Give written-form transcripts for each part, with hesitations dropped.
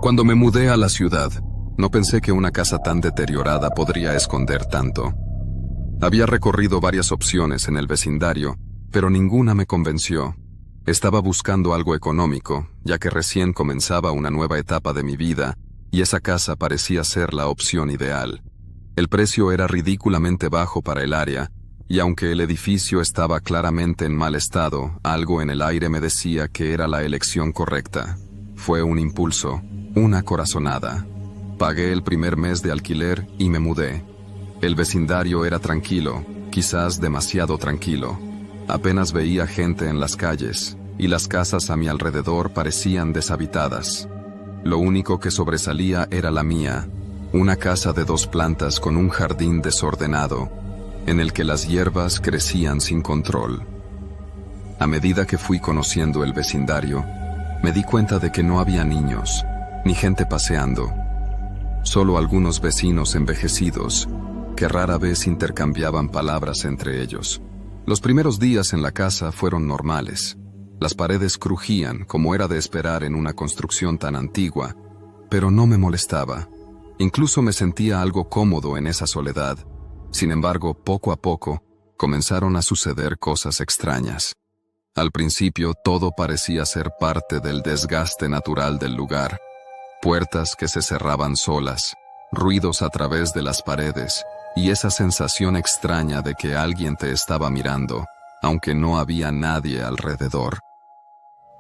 Cuando me mudé a la ciudad, no pensé que una casa tan deteriorada podría esconder tanto. Había recorrido varias opciones en el vecindario, pero ninguna me convenció. Estaba buscando algo económico, ya que recién comenzaba una nueva etapa de mi vida, y esa casa parecía ser la opción ideal. El precio era ridículamente bajo para el área, y aunque el edificio estaba claramente en mal estado, algo en el aire me decía que era la elección correcta. Fue un impulso, una corazonada. Pagué el primer mes de alquiler y me mudé. El vecindario era tranquilo, quizás demasiado tranquilo. Apenas veía gente en las calles, y las casas a mi alrededor parecían deshabitadas. Lo único que sobresalía era la mía, una casa de 2 plantas con un jardín desordenado, en el que las hierbas crecían sin control. A medida que fui conociendo el vecindario, me di cuenta de que no había niños, ni gente paseando, solo algunos vecinos envejecidos, que rara vez intercambiaban palabras entre ellos. Los primeros días en la casa fueron normales. Las paredes crujían, como era de esperar en una construcción tan antigua, pero no me molestaba. Incluso me sentía algo cómodo en esa soledad. Sin embargo, poco a poco, comenzaron a suceder cosas extrañas. Al principio, todo parecía ser parte del desgaste natural del lugar. Puertas que se cerraban solas, ruidos a través de las paredes, y esa sensación extraña de que alguien te estaba mirando, aunque no había nadie alrededor.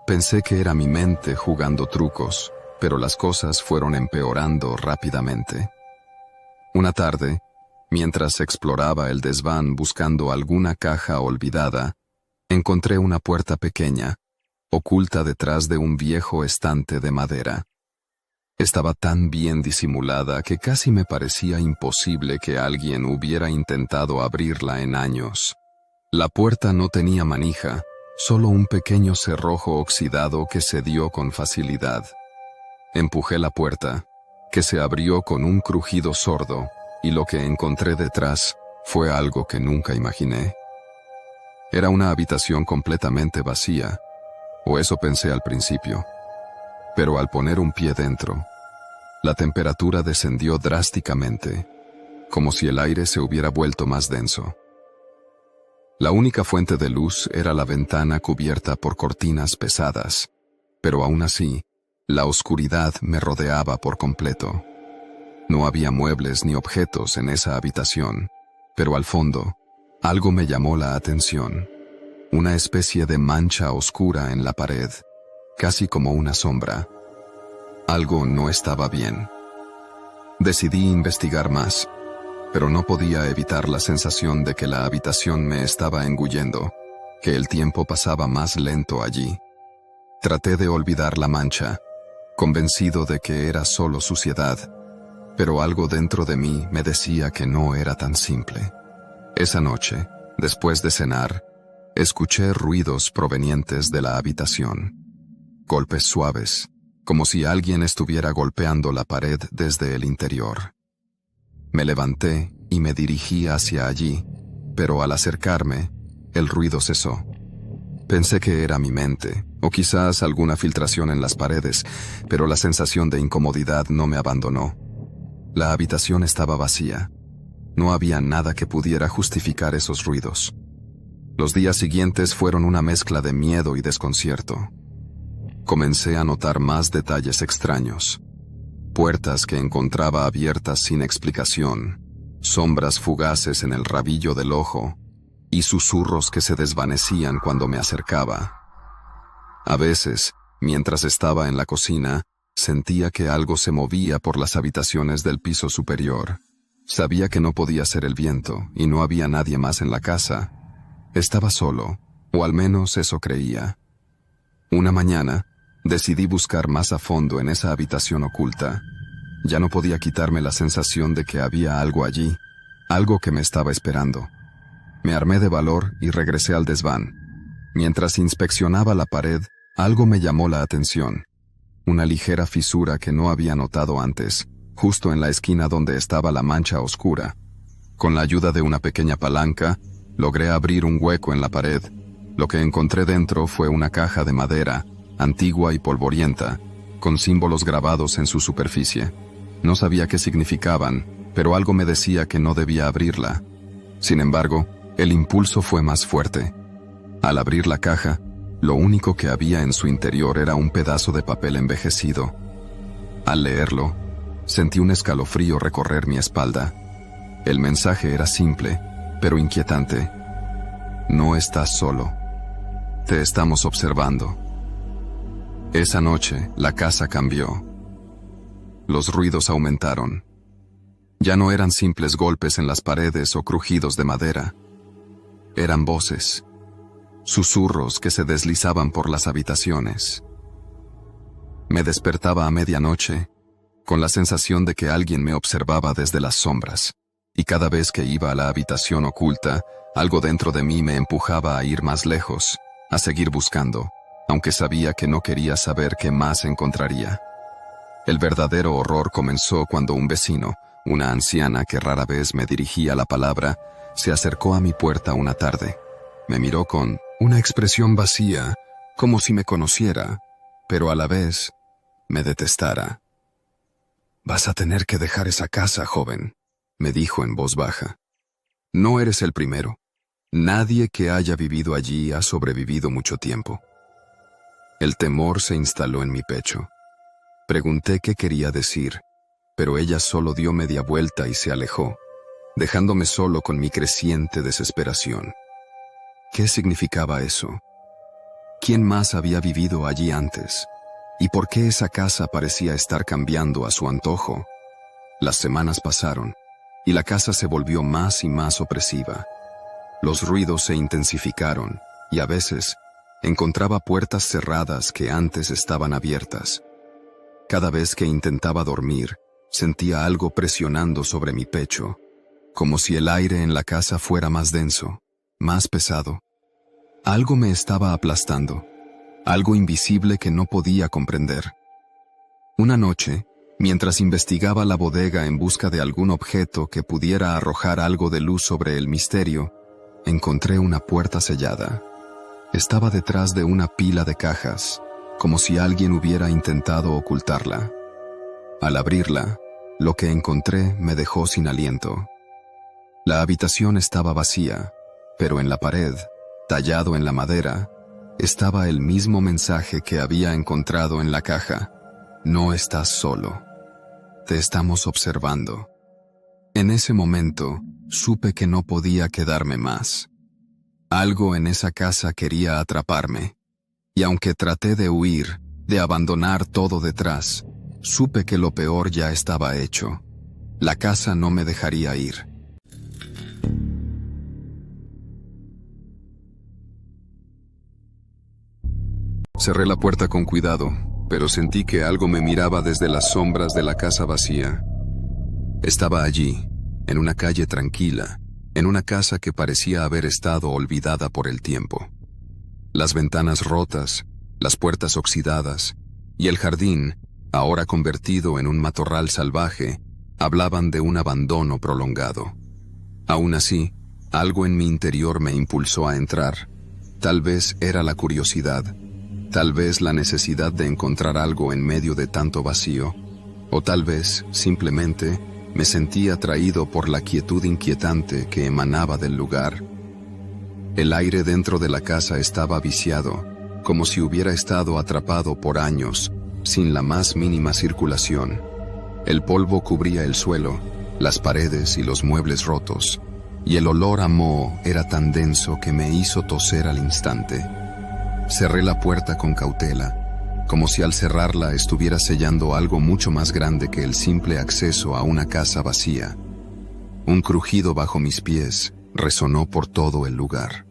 Pensé que era mi mente jugando trucos, pero las cosas fueron empeorando rápidamente. Una tarde, mientras exploraba el desván buscando alguna caja olvidada, encontré una puerta pequeña, oculta detrás de un viejo estante de madera. Estaba tan bien disimulada que casi me parecía imposible que alguien hubiera intentado abrirla en años. La puerta no tenía manija, solo un pequeño cerrojo oxidado que cedió con facilidad. Empujé la puerta, que se abrió con un crujido sordo, y lo que encontré detrás fue algo que nunca imaginé. Era una habitación completamente vacía, o eso pensé al principio. Pero al poner un pie dentro, la temperatura descendió drásticamente, como si el aire se hubiera vuelto más denso. La única fuente de luz era la ventana cubierta por cortinas pesadas, pero aún así, la oscuridad me rodeaba por completo. No había muebles ni objetos en esa habitación, pero al fondo, algo me llamó la atención. Una especie de mancha oscura en la pared, casi como una sombra. Algo no estaba bien. Decidí investigar más, pero no podía evitar la sensación de que la habitación me estaba engullendo, que el tiempo pasaba más lento allí. Traté de olvidar la mancha, convencido de que era solo suciedad, pero algo dentro de mí me decía que no era tan simple. Esa noche, después de cenar, escuché ruidos provenientes de la habitación. Golpes suaves, como si alguien estuviera golpeando la pared desde el interior. Me levanté y me dirigí hacia allí, pero al acercarme, el ruido cesó. Pensé que era mi mente, o quizás alguna filtración en las paredes, pero la sensación de incomodidad no me abandonó. La habitación estaba vacía. No había nada que pudiera justificar esos ruidos. Los días siguientes fueron una mezcla de miedo y desconcierto. Comencé a notar más detalles extraños. Puertas que encontraba abiertas sin explicación, sombras fugaces en el rabillo del ojo, y susurros que se desvanecían cuando me acercaba. A veces, mientras estaba en la cocina, sentía que algo se movía por las habitaciones del piso superior. Sabía que no podía ser el viento, y no había nadie más en la casa. Estaba solo, o al menos eso creía. Una mañana, decidí buscar más a fondo en esa habitación oculta. Ya no podía quitarme la sensación de que había algo allí, algo que me estaba esperando. Me armé de valor y regresé al desván. Mientras inspeccionaba la pared, algo me llamó la atención. Una ligera fisura que no había notado antes, justo en la esquina donde estaba la mancha oscura. Con la ayuda de una pequeña palanca, logré abrir un hueco en la pared. Lo que encontré dentro fue una caja de madera, antigua y polvorienta, con símbolos grabados en su superficie. No sabía qué significaban, pero algo me decía que no debía abrirla. Sin embargo, el impulso fue más fuerte. Al abrir la caja, lo único que había en su interior era un pedazo de papel envejecido. Al leerlo, sentí un escalofrío recorrer mi espalda. El mensaje era simple, pero inquietante. No estás solo. Te estamos observando. Esa noche, la casa cambió. Los ruidos aumentaron. Ya no eran simples golpes en las paredes o crujidos de madera. Eran voces, susurros que se deslizaban por las habitaciones. Me despertaba a medianoche, con la sensación de que alguien me observaba desde las sombras, y cada vez que iba a la habitación oculta, algo dentro de mí me empujaba a ir más lejos, a seguir buscando, aunque sabía que no quería saber qué más encontraría. El verdadero horror comenzó cuando un vecino, una anciana que rara vez me dirigía la palabra, se acercó a mi puerta una tarde. Me miró con una expresión vacía, como si me conociera, pero a la vez me detestara. «Vas a tener que dejar esa casa, joven», me dijo en voz baja. «No eres el primero. Nadie que haya vivido allí ha sobrevivido mucho tiempo». El temor se instaló en mi pecho. Pregunté qué quería decir, pero ella solo dio media vuelta y se alejó, dejándome solo con mi creciente desesperación. ¿Qué significaba eso? ¿Quién más había vivido allí antes? ¿Y por qué esa casa parecía estar cambiando a su antojo? Las semanas pasaron, y la casa se volvió más y más opresiva. Los ruidos se intensificaron, y a veces encontraba puertas cerradas que antes estaban abiertas. Cada vez que intentaba dormir, sentía algo presionando sobre mi pecho, como si el aire en la casa fuera más denso, más pesado. Algo me estaba aplastando, algo invisible que no podía comprender. Una noche, mientras investigaba la bodega en busca de algún objeto que pudiera arrojar algo de luz sobre el misterio, encontré una puerta sellada. Estaba detrás de una pila de cajas, como si alguien hubiera intentado ocultarla. Al abrirla, lo que encontré me dejó sin aliento. La habitación estaba vacía, pero en la pared, tallado en la madera, estaba el mismo mensaje que había encontrado en la caja. No estás solo. Te estamos observando. En ese momento, supe que no podía quedarme más. Algo en esa casa quería atraparme, y aunque traté de huir, de abandonar todo detrás, supe que lo peor ya estaba hecho. La casa no me dejaría ir. Cerré la puerta con cuidado, pero sentí que algo me miraba desde las sombras de la casa vacía. Estaba allí, en una calle tranquila, en una casa que parecía haber estado olvidada por el tiempo. Las ventanas rotas, las puertas oxidadas, y el jardín, ahora convertido en un matorral salvaje, hablaban de un abandono prolongado. Aún así, algo en mi interior me impulsó a entrar. Tal vez era la curiosidad, tal vez la necesidad de encontrar algo en medio de tanto vacío, o tal vez, simplemente, me sentí atraído por la quietud inquietante que emanaba del lugar. El aire dentro de la casa estaba viciado, como si hubiera estado atrapado por años, sin la más mínima circulación. El polvo cubría el suelo, las paredes y los muebles rotos, y el olor a moho era tan denso que me hizo toser al instante. Cerré la puerta con cautela, como si al cerrarla estuviera sellando algo mucho más grande que el simple acceso a una casa vacía. Un crujido bajo mis pies resonó por todo el lugar.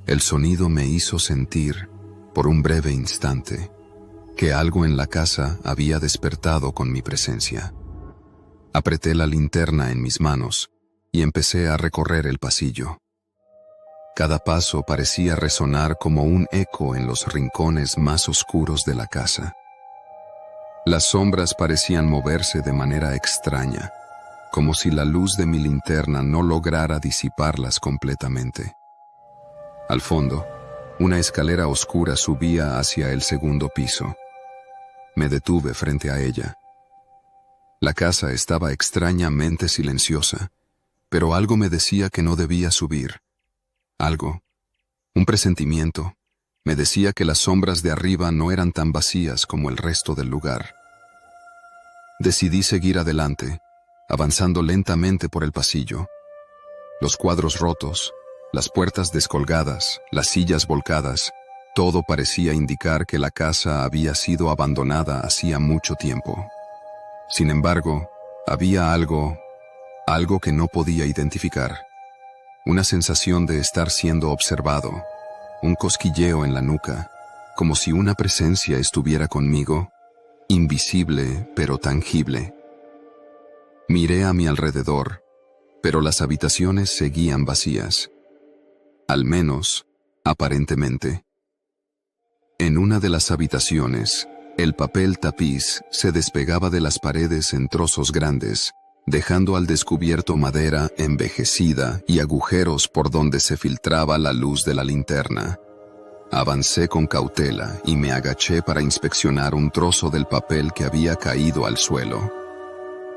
El sonido me hizo sentir, por un breve instante, que algo en la casa había despertado con mi presencia. Apreté la linterna en mis manos y empecé a recorrer el pasillo. Cada paso parecía resonar como un eco en los rincones más oscuros de la casa. Las sombras parecían moverse de manera extraña, como si la luz de mi linterna no lograra disiparlas completamente. Al fondo, una escalera oscura subía hacia el segundo piso. Me detuve frente a ella. La casa estaba extrañamente silenciosa, pero algo me decía que no debía subir. Algo, un presentimiento, me decía que las sombras de arriba no eran tan vacías como el resto del lugar. Decidí seguir adelante, avanzando lentamente por el pasillo. Los cuadros rotos, las puertas descolgadas, las sillas volcadas, todo parecía indicar que la casa había sido abandonada hacía mucho tiempo. Sin embargo, había algo que no podía identificar. Una sensación de estar siendo observado, un cosquilleo en la nuca, como si una presencia estuviera conmigo, invisible pero tangible. Miré a mi alrededor, pero las habitaciones seguían vacías. Al menos, aparentemente. En una de las habitaciones, el papel tapiz se despegaba de las paredes en trozos grandes, dejando al descubierto madera envejecida y agujeros por donde se filtraba la luz de la linterna. Avancé con cautela y me agaché para inspeccionar un trozo del papel que había caído al suelo.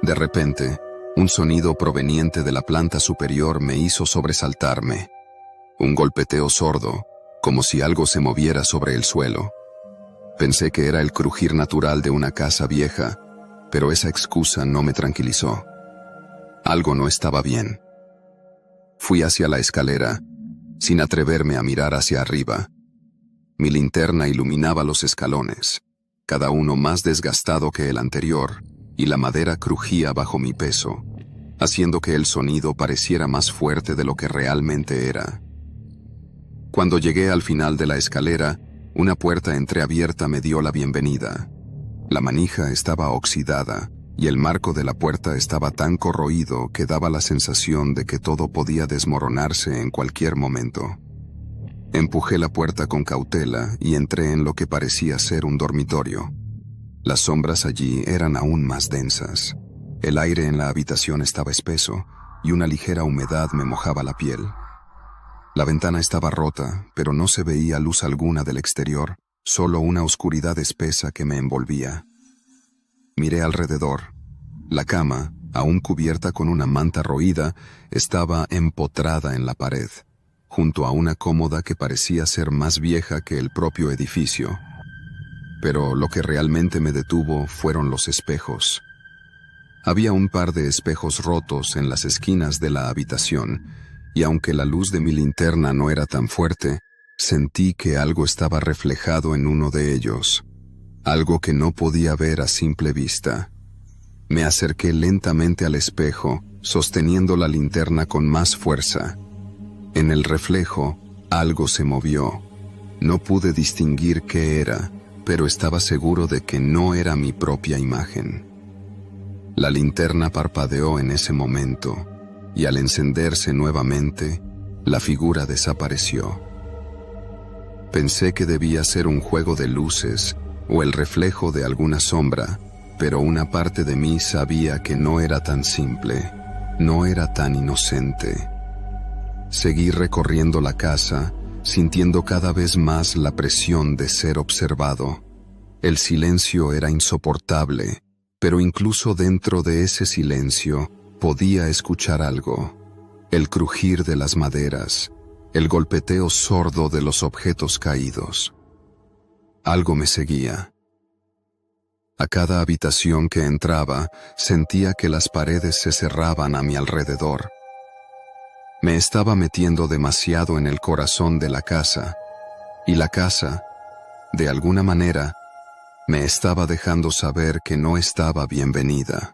De repente, un sonido proveniente de la planta superior me hizo sobresaltarme. Un golpeteo sordo, como si algo se moviera sobre el suelo. Pensé que era el crujir natural de una casa vieja, pero esa excusa no me tranquilizó. Algo no estaba bien. Fui hacia la escalera, sin atreverme a mirar hacia arriba. Mi linterna iluminaba los escalones, cada uno más desgastado que el anterior, y la madera crujía bajo mi peso, haciendo que el sonido pareciera más fuerte de lo que realmente era. Cuando llegué al final de la escalera, una puerta entreabierta me dio la bienvenida. La manija estaba oxidada, y el marco de la puerta estaba tan corroído que daba la sensación de que todo podía desmoronarse en cualquier momento. Empujé la puerta con cautela y entré en lo que parecía ser un dormitorio. Las sombras allí eran aún más densas. El aire en la habitación estaba espeso, y una ligera humedad me mojaba la piel. La ventana estaba rota, pero no se veía luz alguna del exterior, solo una oscuridad espesa que me envolvía. Miré alrededor. La cama, aún cubierta con una manta roída, estaba empotrada en la pared, junto a una cómoda que parecía ser más vieja que el propio edificio. Pero lo que realmente me detuvo fueron los espejos. Había un par de espejos rotos en las esquinas de la habitación, y aunque la luz de mi linterna no era tan fuerte, sentí que algo estaba reflejado en uno de ellos, algo que no podía ver a simple vista. Me acerqué lentamente al espejo, sosteniendo la linterna con más fuerza. En el reflejo, algo se movió. No pude distinguir qué era, pero estaba seguro de que no era mi propia imagen. La linterna parpadeó en ese momento, y al encenderse nuevamente, la figura desapareció. Pensé que debía ser un juego de luces o el reflejo de alguna sombra, pero una parte de mí sabía que no era tan simple, no era tan inocente. Seguí recorriendo la casa, sintiendo cada vez más la presión de ser observado. El silencio era insoportable, pero incluso dentro de ese silencio podía escuchar algo: el crujir de las maderas, el golpeteo sordo de los objetos caídos. Algo me seguía. A cada habitación que entraba, sentía que las paredes se cerraban a mi alrededor. Me estaba metiendo demasiado en el corazón de la casa, y la casa, de alguna manera, me estaba dejando saber que no estaba bienvenida.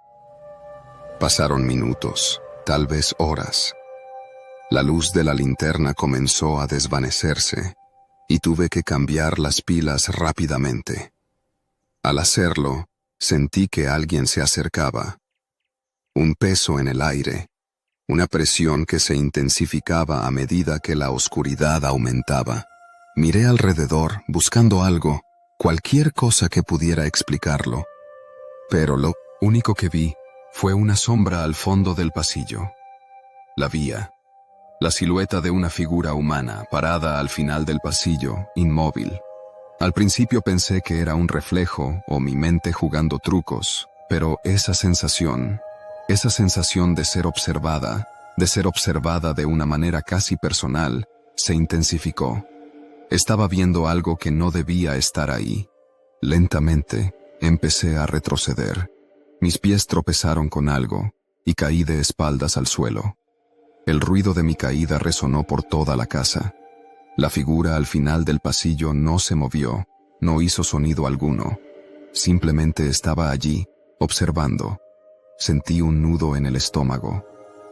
Pasaron minutos, tal vez horas. La luz de la linterna comenzó a desvanecerse, y tuve que cambiar las pilas rápidamente. Al hacerlo, sentí que alguien se acercaba. Un peso en el aire, una presión que se intensificaba a medida que la oscuridad aumentaba. Miré alrededor, buscando algo, cualquier cosa que pudiera explicarlo. Pero lo único que vi fue una sombra al fondo del pasillo. La vía. La silueta de una figura humana parada al final del pasillo, inmóvil. Al principio pensé que era un reflejo o mi mente jugando trucos, pero esa sensación de ser observada de una manera casi personal, se intensificó. Estaba viendo algo que no debía estar ahí. Lentamente, empecé a retroceder. Mis pies tropezaron con algo y caí de espaldas al suelo. El ruido de mi caída resonó por toda la casa. La figura al final del pasillo no se movió, no hizo sonido alguno. Simplemente estaba allí, observando. Sentí un nudo en el estómago.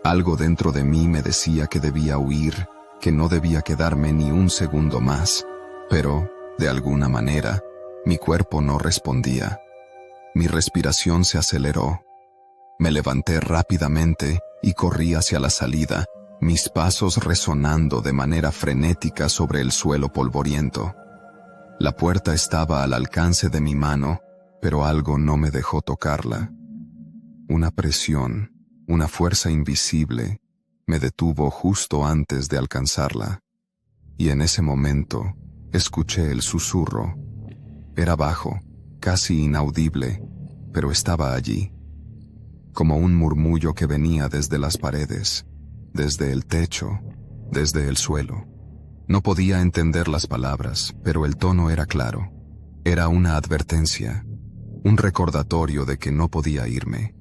Algo dentro de mí me decía que debía huir, que no debía quedarme ni un segundo más. Pero, de alguna manera, mi cuerpo no respondía. Mi respiración se aceleró. Me levanté rápidamente y corrí hacia la salida, mis pasos resonando de manera frenética sobre el suelo polvoriento. La puerta estaba al alcance de mi mano, pero algo no me dejó tocarla. Una presión, una fuerza invisible, me detuvo justo antes de alcanzarla. Y en ese momento, escuché el susurro. Era bajo, casi inaudible, pero estaba allí. Como un murmullo que venía desde las paredes, desde el techo, desde el suelo. No podía entender las palabras, pero el tono era claro. Era una advertencia, un recordatorio de que no podía irme.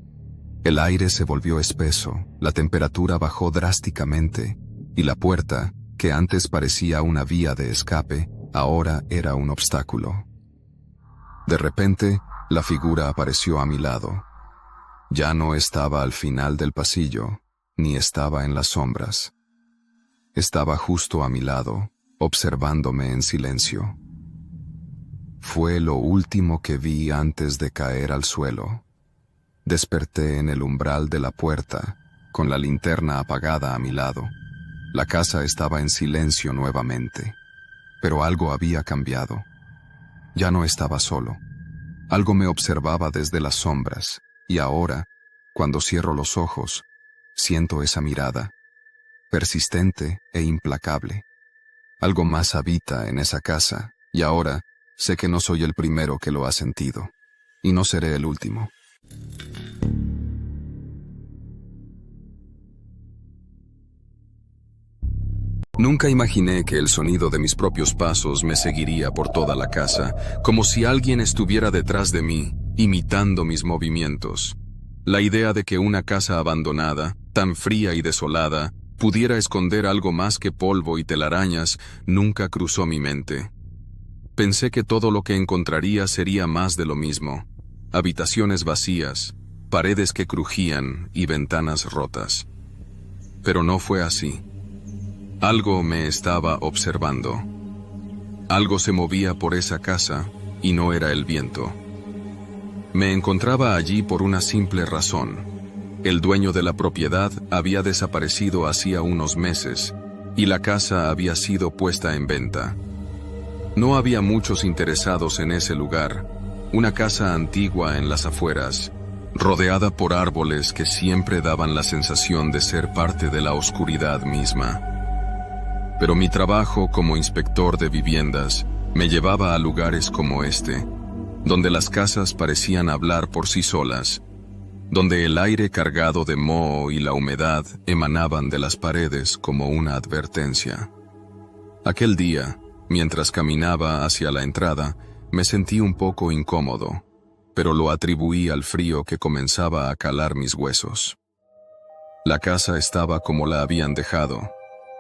El aire se volvió espeso, la temperatura bajó drásticamente, y la puerta, que antes parecía una vía de escape, ahora era un obstáculo. De repente, la figura apareció a mi lado. Ya no estaba al final del pasillo, ni estaba en las sombras. Estaba justo a mi lado, observándome en silencio. Fue lo último que vi antes de caer al suelo. Desperté en el umbral de la puerta, con la linterna apagada a mi lado. La casa estaba en silencio nuevamente, pero algo había cambiado. Ya no estaba solo. Algo me observaba desde las sombras, y ahora, cuando cierro los ojos, siento esa mirada, persistente e implacable. Algo más habita en esa casa, y ahora sé que no soy el primero que lo ha sentido, y no seré el último. Nunca imaginé que el sonido de mis propios pasos me seguiría por toda la casa, como si alguien estuviera detrás de mí, imitando mis movimientos. La idea de que una casa abandonada, tan fría y desolada, pudiera esconder algo más que polvo y telarañas, nunca cruzó mi mente. Pensé que todo lo que encontraría sería más de lo mismo. Habitaciones vacías, paredes que crujían y ventanas rotas. Pero no fue así. Algo me estaba observando. Algo se movía por esa casa y no era el viento. Me encontraba allí por una simple razón. El dueño de la propiedad había desaparecido hacía unos meses y la casa había sido puesta en venta. No había muchos interesados en ese lugar, una casa antigua en las afueras, rodeada por árboles que siempre daban la sensación de ser parte de la oscuridad misma. Pero mi trabajo como inspector de viviendas me llevaba a lugares como este, donde las casas parecían hablar por sí solas, donde el aire cargado de moho y la humedad emanaban de las paredes como una advertencia. Aquel día, mientras caminaba hacia la entrada, me sentí un poco incómodo, pero lo atribuí al frío que comenzaba a calar mis huesos. La casa estaba como la habían dejado.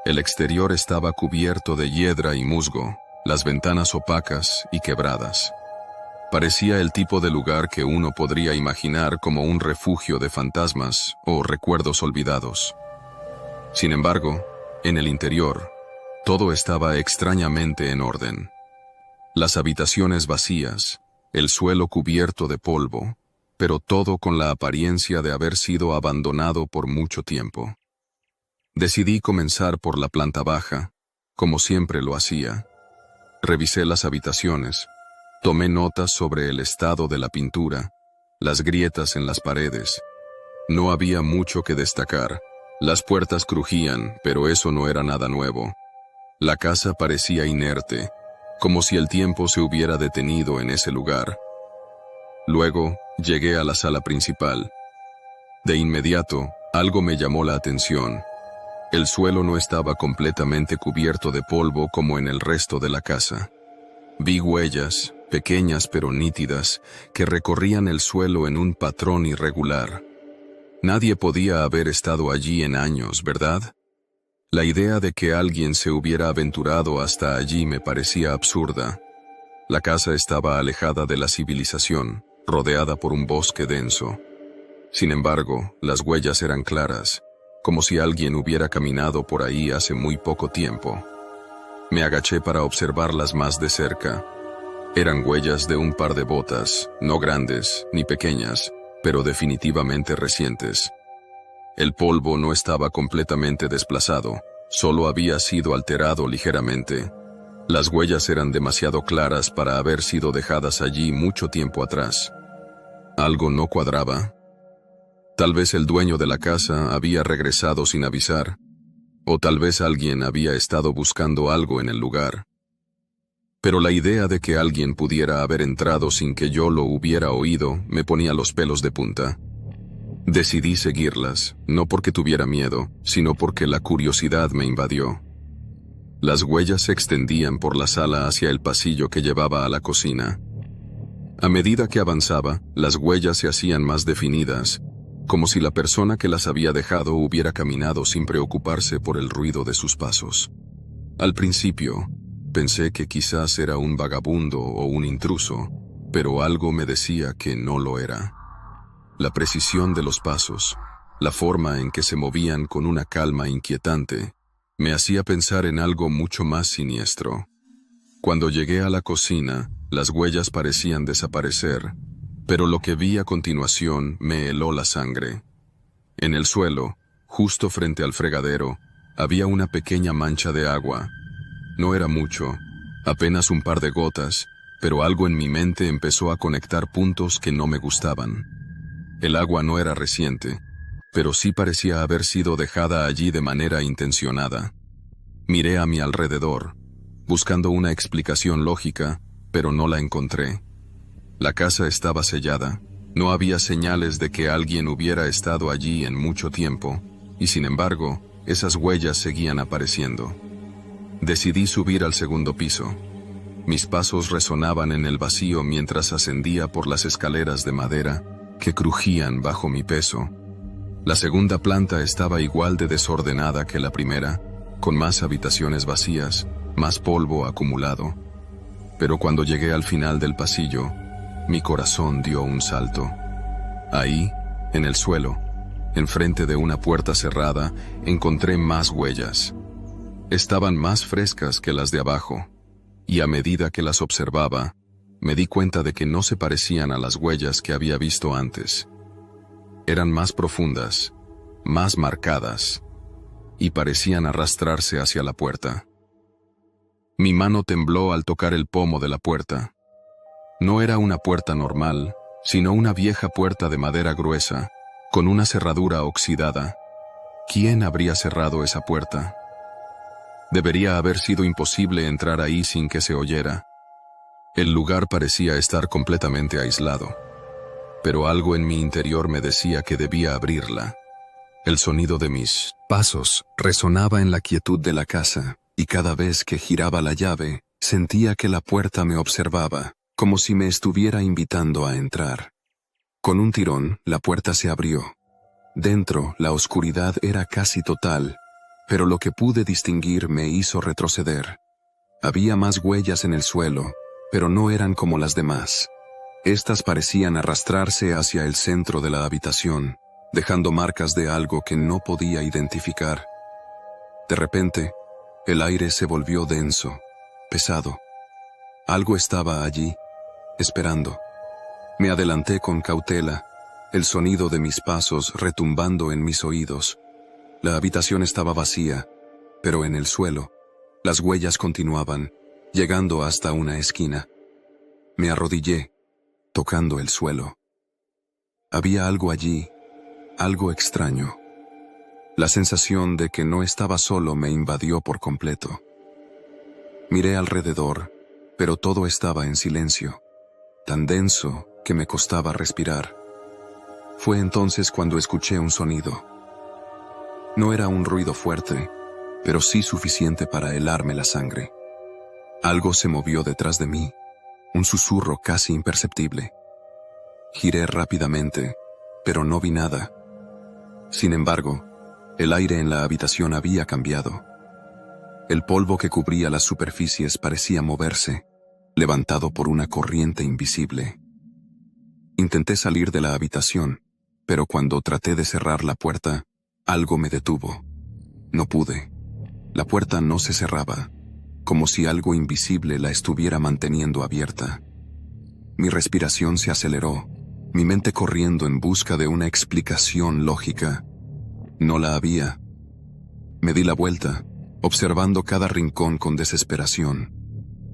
El exterior estaba cubierto de hiedra y musgo, las ventanas opacas y quebradas. Parecía el tipo de lugar que uno podría imaginar como un refugio de fantasmas o recuerdos olvidados. Sin embargo, en el interior, todo estaba extrañamente en orden. Las habitaciones vacías, el suelo cubierto de polvo, pero todo con la apariencia de haber sido abandonado por mucho tiempo. Decidí comenzar por la planta baja, como siempre lo hacía. Revisé las habitaciones, tomé notas sobre el estado de la pintura, las grietas en las paredes. No había mucho que destacar. Las puertas crujían, pero eso no era nada nuevo. La casa parecía inerte, como si el tiempo se hubiera detenido en ese lugar. Luego, llegué a la sala principal. De inmediato, algo me llamó la atención. El suelo no estaba completamente cubierto de polvo como en el resto de la casa. Vi huellas, pequeñas pero nítidas, que recorrían el suelo en un patrón irregular. Nadie podía haber estado allí en años, ¿verdad? La idea de que alguien se hubiera aventurado hasta allí me parecía absurda. La casa estaba alejada de la civilización, rodeada por un bosque denso. Sin embargo, las huellas eran claras, como si alguien hubiera caminado por ahí hace muy poco tiempo. Me agaché para observarlas más de cerca. Eran huellas de un par de botas, no grandes ni pequeñas, pero definitivamente recientes. El polvo no estaba completamente desplazado, solo había sido alterado ligeramente. Las huellas eran demasiado claras para haber sido dejadas allí mucho tiempo atrás. Algo no cuadraba. Tal vez el dueño de la casa había regresado sin avisar, o tal vez alguien había estado buscando algo en el lugar. Pero la idea de que alguien pudiera haber entrado sin que yo lo hubiera oído me ponía los pelos de punta. Decidí seguirlas, no porque tuviera miedo, sino porque la curiosidad me invadió. Las huellas se extendían por la sala hacia el pasillo que llevaba a la cocina. A medida que avanzaba, las huellas se hacían más definidas, como si la persona que las había dejado hubiera caminado sin preocuparse por el ruido de sus pasos. Al principio, pensé que quizás era un vagabundo o un intruso, pero algo me decía que no lo era. La precisión de los pasos, la forma en que se movían con una calma inquietante, me hacía pensar en algo mucho más siniestro. Cuando llegué a la cocina, las huellas parecían desaparecer, pero lo que vi a continuación me heló la sangre. En el suelo, justo frente al fregadero, había una pequeña mancha de agua. No era mucho, apenas un par de gotas, pero algo en mi mente empezó a conectar puntos que no me gustaban. El agua no era reciente, pero sí parecía haber sido dejada allí de manera intencionada. Miré a mi alrededor, buscando una explicación lógica, pero no la encontré. La casa estaba sellada, no había señales de que alguien hubiera estado allí en mucho tiempo, y sin embargo, esas huellas seguían apareciendo. Decidí subir al segundo piso. Mis pasos resonaban en el vacío mientras ascendía por las escaleras de madera que crujían bajo mi peso. La segunda planta estaba igual de desordenada que la primera, con más habitaciones vacías, más polvo acumulado. Pero cuando llegué al final del pasillo, mi corazón dio un salto. Ahí, en el suelo, enfrente de una puerta cerrada, encontré más huellas. Estaban más frescas que las de abajo, y a medida que las observaba, me di cuenta de que no se parecían a las huellas que había visto antes. Eran más profundas, más marcadas, y parecían arrastrarse hacia la puerta. Mi mano tembló al tocar el pomo de la puerta. No era una puerta normal, sino una vieja puerta de madera gruesa, con una cerradura oxidada. ¿Quién habría cerrado esa puerta? Debería haber sido imposible entrar ahí sin que se oyera. El lugar parecía estar completamente aislado, pero algo en mi interior me decía que debía abrirla. El sonido de mis pasos resonaba en la quietud de la casa, y cada vez que giraba la llave, sentía que la puerta me observaba, como si me estuviera invitando a entrar. Con un tirón, la puerta se abrió. Dentro, la oscuridad era casi total, pero lo que pude distinguir me hizo retroceder. Había más huellas en el suelo, pero no eran como las demás. Estas parecían arrastrarse hacia el centro de la habitación, dejando marcas de algo que no podía identificar. De repente, el aire se volvió denso, pesado. Algo estaba allí, esperando. Me adelanté con cautela, el sonido de mis pasos retumbando en mis oídos. La habitación estaba vacía, pero en el suelo, las huellas continuaban, llegando hasta una esquina. Me arrodillé, tocando el suelo. Había algo allí, algo extraño. La sensación de que no estaba solo me invadió por completo. Miré alrededor, pero todo estaba en silencio, tan denso que me costaba respirar. Fue entonces cuando escuché un sonido. No era un ruido fuerte, pero sí suficiente para helarme la sangre. Algo se movió detrás de mí, un susurro casi imperceptible. Giré rápidamente, pero no vi nada. Sin embargo, el aire en la habitación había cambiado. El polvo que cubría las superficies parecía moverse, levantado por una corriente invisible. Intenté salir de la habitación, pero cuando traté de cerrar la puerta, algo me detuvo. No pude. La puerta no se cerraba, como si algo invisible la estuviera manteniendo abierta. Mi respiración se aceleró, mi mente corriendo en busca de una explicación lógica. No la había. Me di la vuelta, observando cada rincón con desesperación.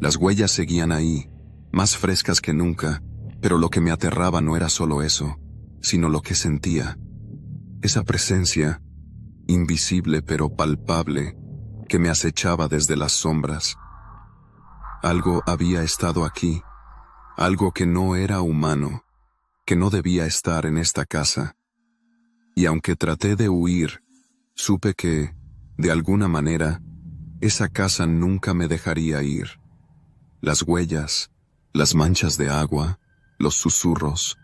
Las huellas seguían ahí, más frescas que nunca, pero lo que me aterraba no era solo eso, sino lo que sentía. Esa presencia, invisible pero palpable, que me acechaba desde las sombras. Algo había estado aquí, algo que no era humano, que no debía estar en esta casa. Y aunque traté de huir, supe que, de alguna manera, esa casa nunca me dejaría ir. Las huellas, las manchas de agua, los susurros,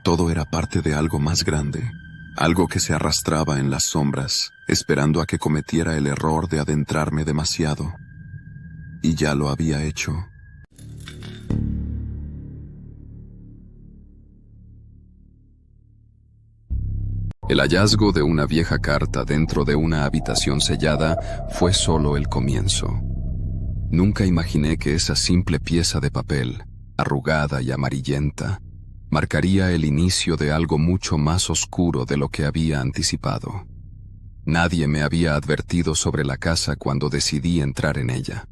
todo era parte de algo más grande, algo que se arrastraba en las sombras, esperando a que cometiera el error de adentrarme demasiado. Y ya lo había hecho. El hallazgo de una vieja carta dentro de una habitación sellada fue solo el comienzo. Nunca imaginé que esa simple pieza de papel, arrugada y amarillenta, marcaría el inicio de algo mucho más oscuro de lo que había anticipado. Nadie me había advertido sobre la casa cuando decidí entrar en ella.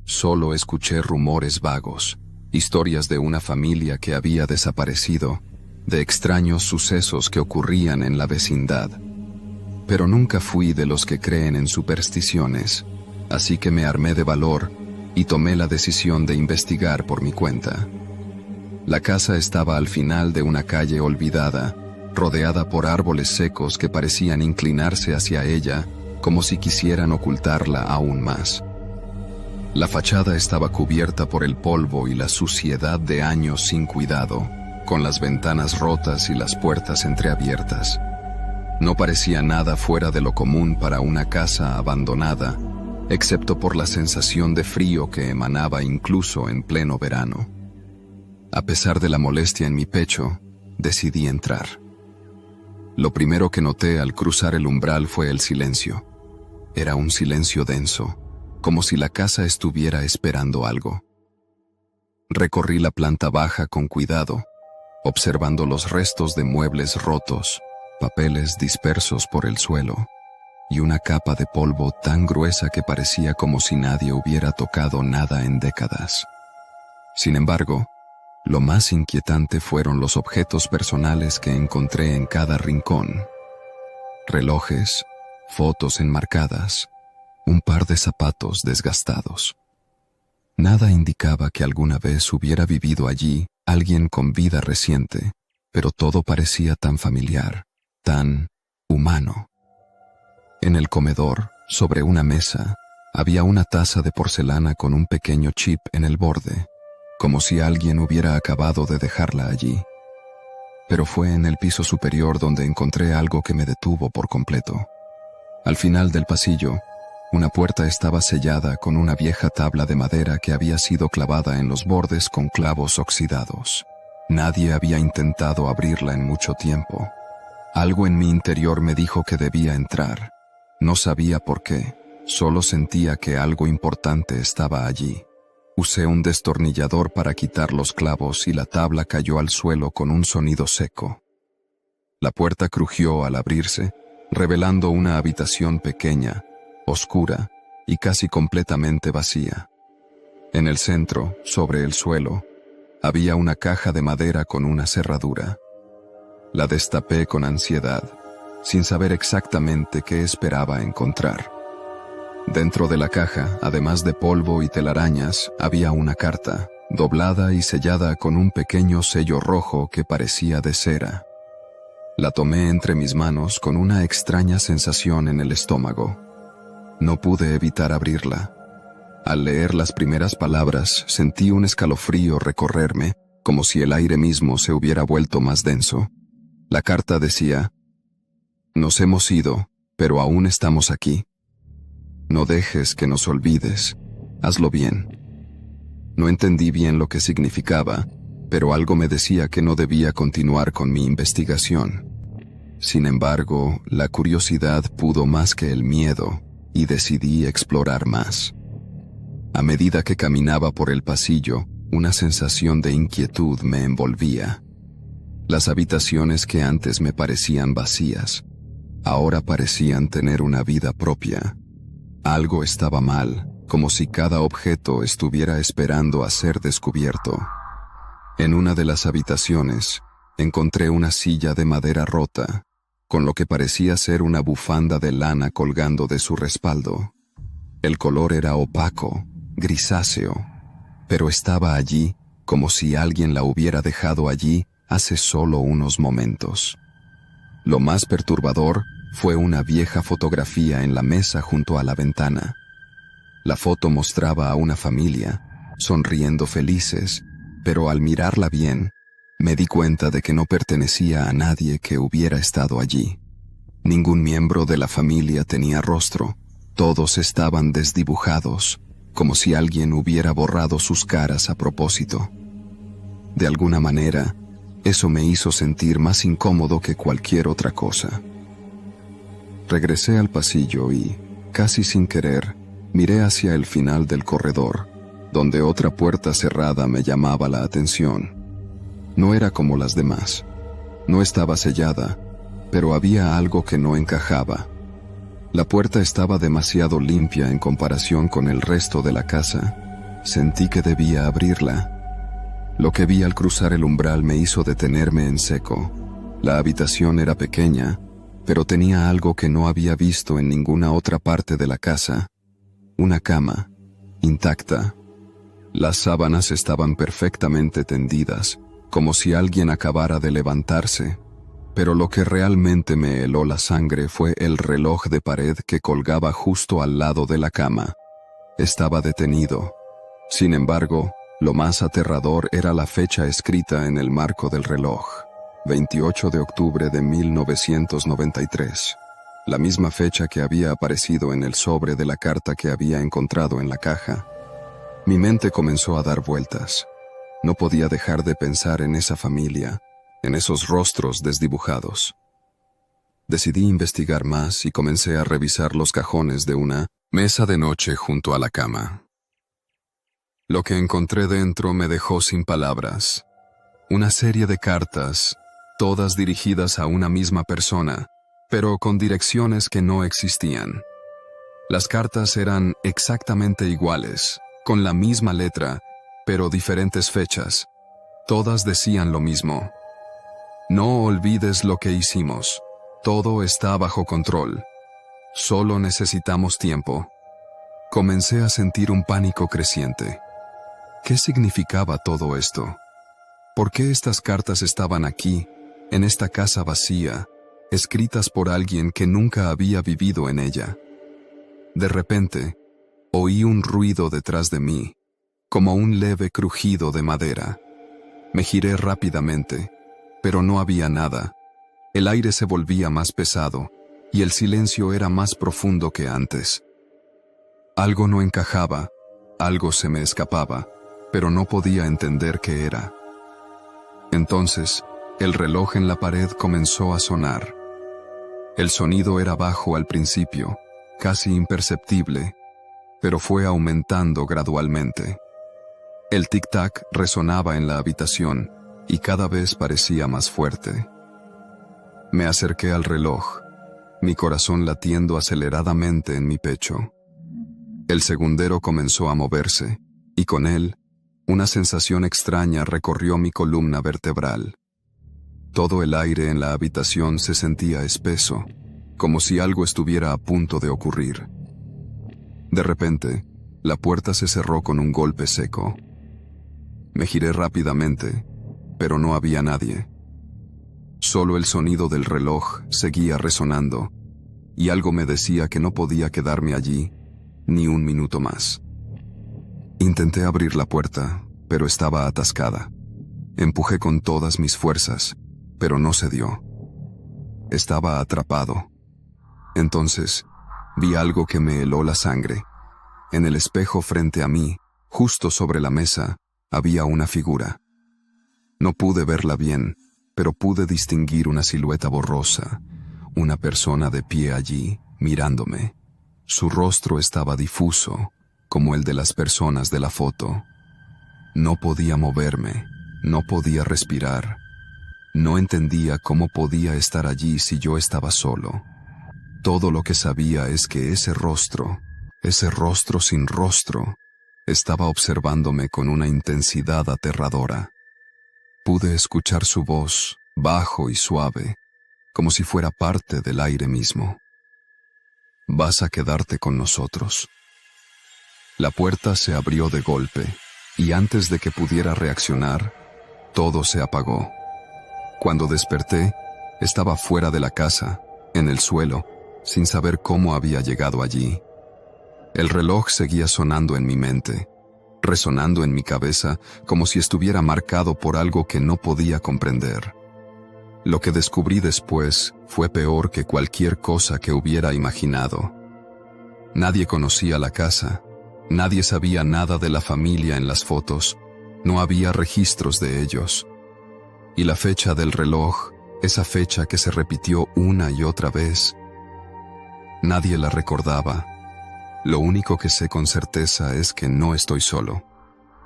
Solo escuché rumores vagos, historias de una familia que había desaparecido, de extraños sucesos que ocurrían en la vecindad. Pero nunca fui de los que creen en supersticiones, así que me armé de valor y tomé la decisión de investigar por mi cuenta. La casa estaba al final de una calle olvidada, rodeada por árboles secos que parecían inclinarse hacia ella, como si quisieran ocultarla aún más. La fachada estaba cubierta por el polvo y la suciedad de años sin cuidado, con las ventanas rotas y las puertas entreabiertas. No parecía nada fuera de lo común para una casa abandonada, excepto por la sensación de frío que emanaba incluso en pleno verano. A pesar de la molestia en mi pecho, decidí entrar. Lo primero que noté al cruzar el umbral fue el silencio. Era un silencio denso, como si la casa estuviera esperando algo. Recorrí la planta baja con cuidado, observando los restos de muebles rotos, papeles dispersos por el suelo, y una capa de polvo tan gruesa que parecía como si nadie hubiera tocado nada en décadas. Sin embargo, lo más inquietante fueron los objetos personales que encontré en cada rincón. Relojes, fotos enmarcadas, un par de zapatos desgastados. Nada indicaba que alguna vez hubiera vivido allí alguien con vida reciente, pero todo parecía tan familiar, tan humano. En el comedor, sobre una mesa, había una taza de porcelana con un pequeño chip en el borde, como si alguien hubiera acabado de dejarla allí. Pero fue en el piso superior donde encontré algo que me detuvo por completo. Al final del pasillo, una puerta estaba sellada con una vieja tabla de madera que había sido clavada en los bordes con clavos oxidados. Nadie había intentado abrirla en mucho tiempo. Algo en mi interior me dijo que debía entrar. No sabía por qué, solo sentía que algo importante estaba allí. Usé un destornillador para quitar los clavos y la tabla cayó al suelo con un sonido seco. La puerta crujió al abrirse, revelando una habitación pequeña, oscura y casi completamente vacía. En el centro, sobre el suelo, había una caja de madera con una cerradura. La destapé con ansiedad, sin saber exactamente qué esperaba encontrar. Dentro de la caja, además de polvo y telarañas, había una carta, doblada y sellada con un pequeño sello rojo que parecía de cera. La tomé entre mis manos con una extraña sensación en el estómago. No pude evitar abrirla. Al leer las primeras palabras, sentí un escalofrío recorrerme, como si el aire mismo se hubiera vuelto más denso. La carta decía: «Nos hemos ido, pero aún estamos aquí. No dejes que nos olvides. Hazlo bien». No entendí bien lo que significaba, pero algo me decía que no debía continuar con mi investigación. Sin embargo, la curiosidad pudo más que el miedo, y decidí explorar más. A medida que caminaba por el pasillo, una sensación de inquietud me envolvía. Las habitaciones que antes me parecían vacías, ahora parecían tener una vida propia. Algo estaba mal, como si cada objeto estuviera esperando a ser descubierto. En una de las habitaciones, encontré una silla de madera rota, con lo que parecía ser una bufanda de lana colgando de su respaldo. El color era opaco, grisáceo, pero estaba allí como si alguien la hubiera dejado allí hace solo unos momentos. Lo más perturbador fue una vieja fotografía en la mesa junto a la ventana. La foto mostraba a una familia, sonriendo felices, pero al mirarla bien, me di cuenta de que no pertenecía a nadie que hubiera estado allí. Ningún miembro de la familia tenía rostro, todos estaban desdibujados, como si alguien hubiera borrado sus caras a propósito. De alguna manera, eso me hizo sentir más incómodo que cualquier otra cosa. Regresé al pasillo y, casi sin querer, miré hacia el final del corredor, donde otra puerta cerrada me llamaba la atención. No era como las demás. No estaba sellada, pero había algo que no encajaba. La puerta estaba demasiado limpia en comparación con el resto de la casa. Sentí que debía abrirla. Lo que vi al cruzar el umbral me hizo detenerme en seco. La habitación era pequeña, pero tenía algo que no había visto en ninguna otra parte de la casa. Una cama, intacta. Las sábanas estaban perfectamente tendidas, como si alguien acabara de levantarse. Pero lo que realmente me heló la sangre fue el reloj de pared que colgaba justo al lado de la cama. Estaba detenido. Sin embargo, lo más aterrador era la fecha escrita en el marco del reloj: 28 de octubre de 1993. La misma fecha que había aparecido en el sobre de la carta que había encontrado en la caja. Mi mente comenzó a dar vueltas. No podía dejar de pensar en esa familia, en esos rostros desdibujados. Decidí investigar más y comencé a revisar los cajones de una mesa de noche junto a la cama. Lo que encontré dentro me dejó sin palabras. Una serie de cartas, todas dirigidas a una misma persona, pero con direcciones que no existían. Las cartas eran exactamente iguales, con la misma letra, pero diferentes fechas. Todas decían lo mismo: no olvides lo que hicimos. Todo está bajo control. Solo necesitamos tiempo. Comencé a sentir un pánico creciente. ¿Qué significaba todo esto? ¿Por qué estas cartas estaban aquí, en esta casa vacía, escritas por alguien que nunca había vivido en ella? De repente, oí un ruido detrás de mí, como un leve crujido de madera. Me giré rápidamente, pero no había nada. El aire se volvía más pesado, y el silencio era más profundo que antes. Algo no encajaba, algo se me escapaba, pero no podía entender qué era. Entonces, el reloj en la pared comenzó a sonar. El sonido era bajo al principio, casi imperceptible, pero fue aumentando gradualmente. El tic-tac resonaba en la habitación y cada vez parecía más fuerte. Me acerqué al reloj, mi corazón latiendo aceleradamente en mi pecho. El segundero comenzó a moverse, y con él, una sensación extraña recorrió mi columna vertebral. Todo el aire en la habitación se sentía espeso, como si algo estuviera a punto de ocurrir. De repente, la puerta se cerró con un golpe seco. Me giré rápidamente, pero no había nadie. Solo el sonido del reloj seguía resonando, y algo me decía que no podía quedarme allí ni un minuto más. Intenté abrir la puerta, pero estaba atascada. Empujé con todas mis fuerzas, pero no se dio. Estaba atrapado. Entonces, vi algo que me heló la sangre. En el espejo frente a mí, justo sobre la mesa, había una figura. No pude verla bien, pero pude distinguir una silueta borrosa, una persona de pie allí, mirándome. Su rostro estaba difuso, como el de las personas de la foto. No podía moverme, no podía respirar. No entendía cómo podía estar allí si yo estaba solo. Todo lo que sabía es que ese rostro sin rostro, estaba observándome con una intensidad aterradora. Pude escuchar su voz, bajo y suave, como si fuera parte del aire mismo. «Vas a quedarte con nosotros». La puerta se abrió de golpe, y antes de que pudiera reaccionar, todo se apagó. Cuando desperté, estaba fuera de la casa, en el suelo, sin saber cómo había llegado allí. El reloj seguía sonando en mi mente, resonando en mi cabeza como si estuviera marcado por algo que no podía comprender. Lo que descubrí después fue peor que cualquier cosa que hubiera imaginado. Nadie conocía la casa, nadie sabía nada de la familia en las fotos, no había registros de ellos. Y la fecha del reloj, esa fecha que se repitió una y otra vez, nadie la recordaba. Lo único que sé con certeza es que no estoy solo.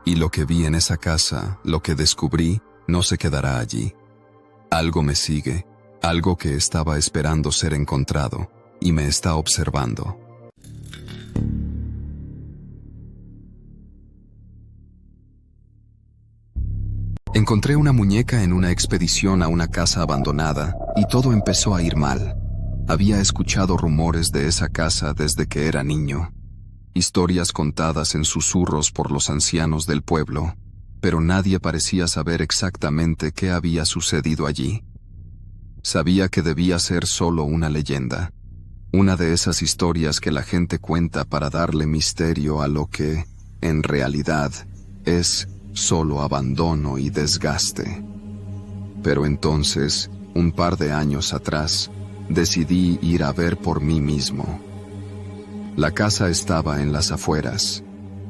Y lo que vi en esa casa, lo que descubrí, no se quedará allí. Algo me sigue, algo que estaba esperando ser encontrado, y me está observando. Encontré una muñeca en una expedición a una casa abandonada, y todo empezó a ir mal. Había escuchado rumores de esa casa desde que era niño. Historias contadas en susurros por los ancianos del pueblo, pero nadie parecía saber exactamente qué había sucedido allí. Sabía que debía ser solo una leyenda, una de esas historias que la gente cuenta para darle misterio a lo que, en realidad, es solo abandono y desgaste. Pero entonces, un par de años atrás, decidí ir a ver por mí mismo. La casa estaba en las afueras,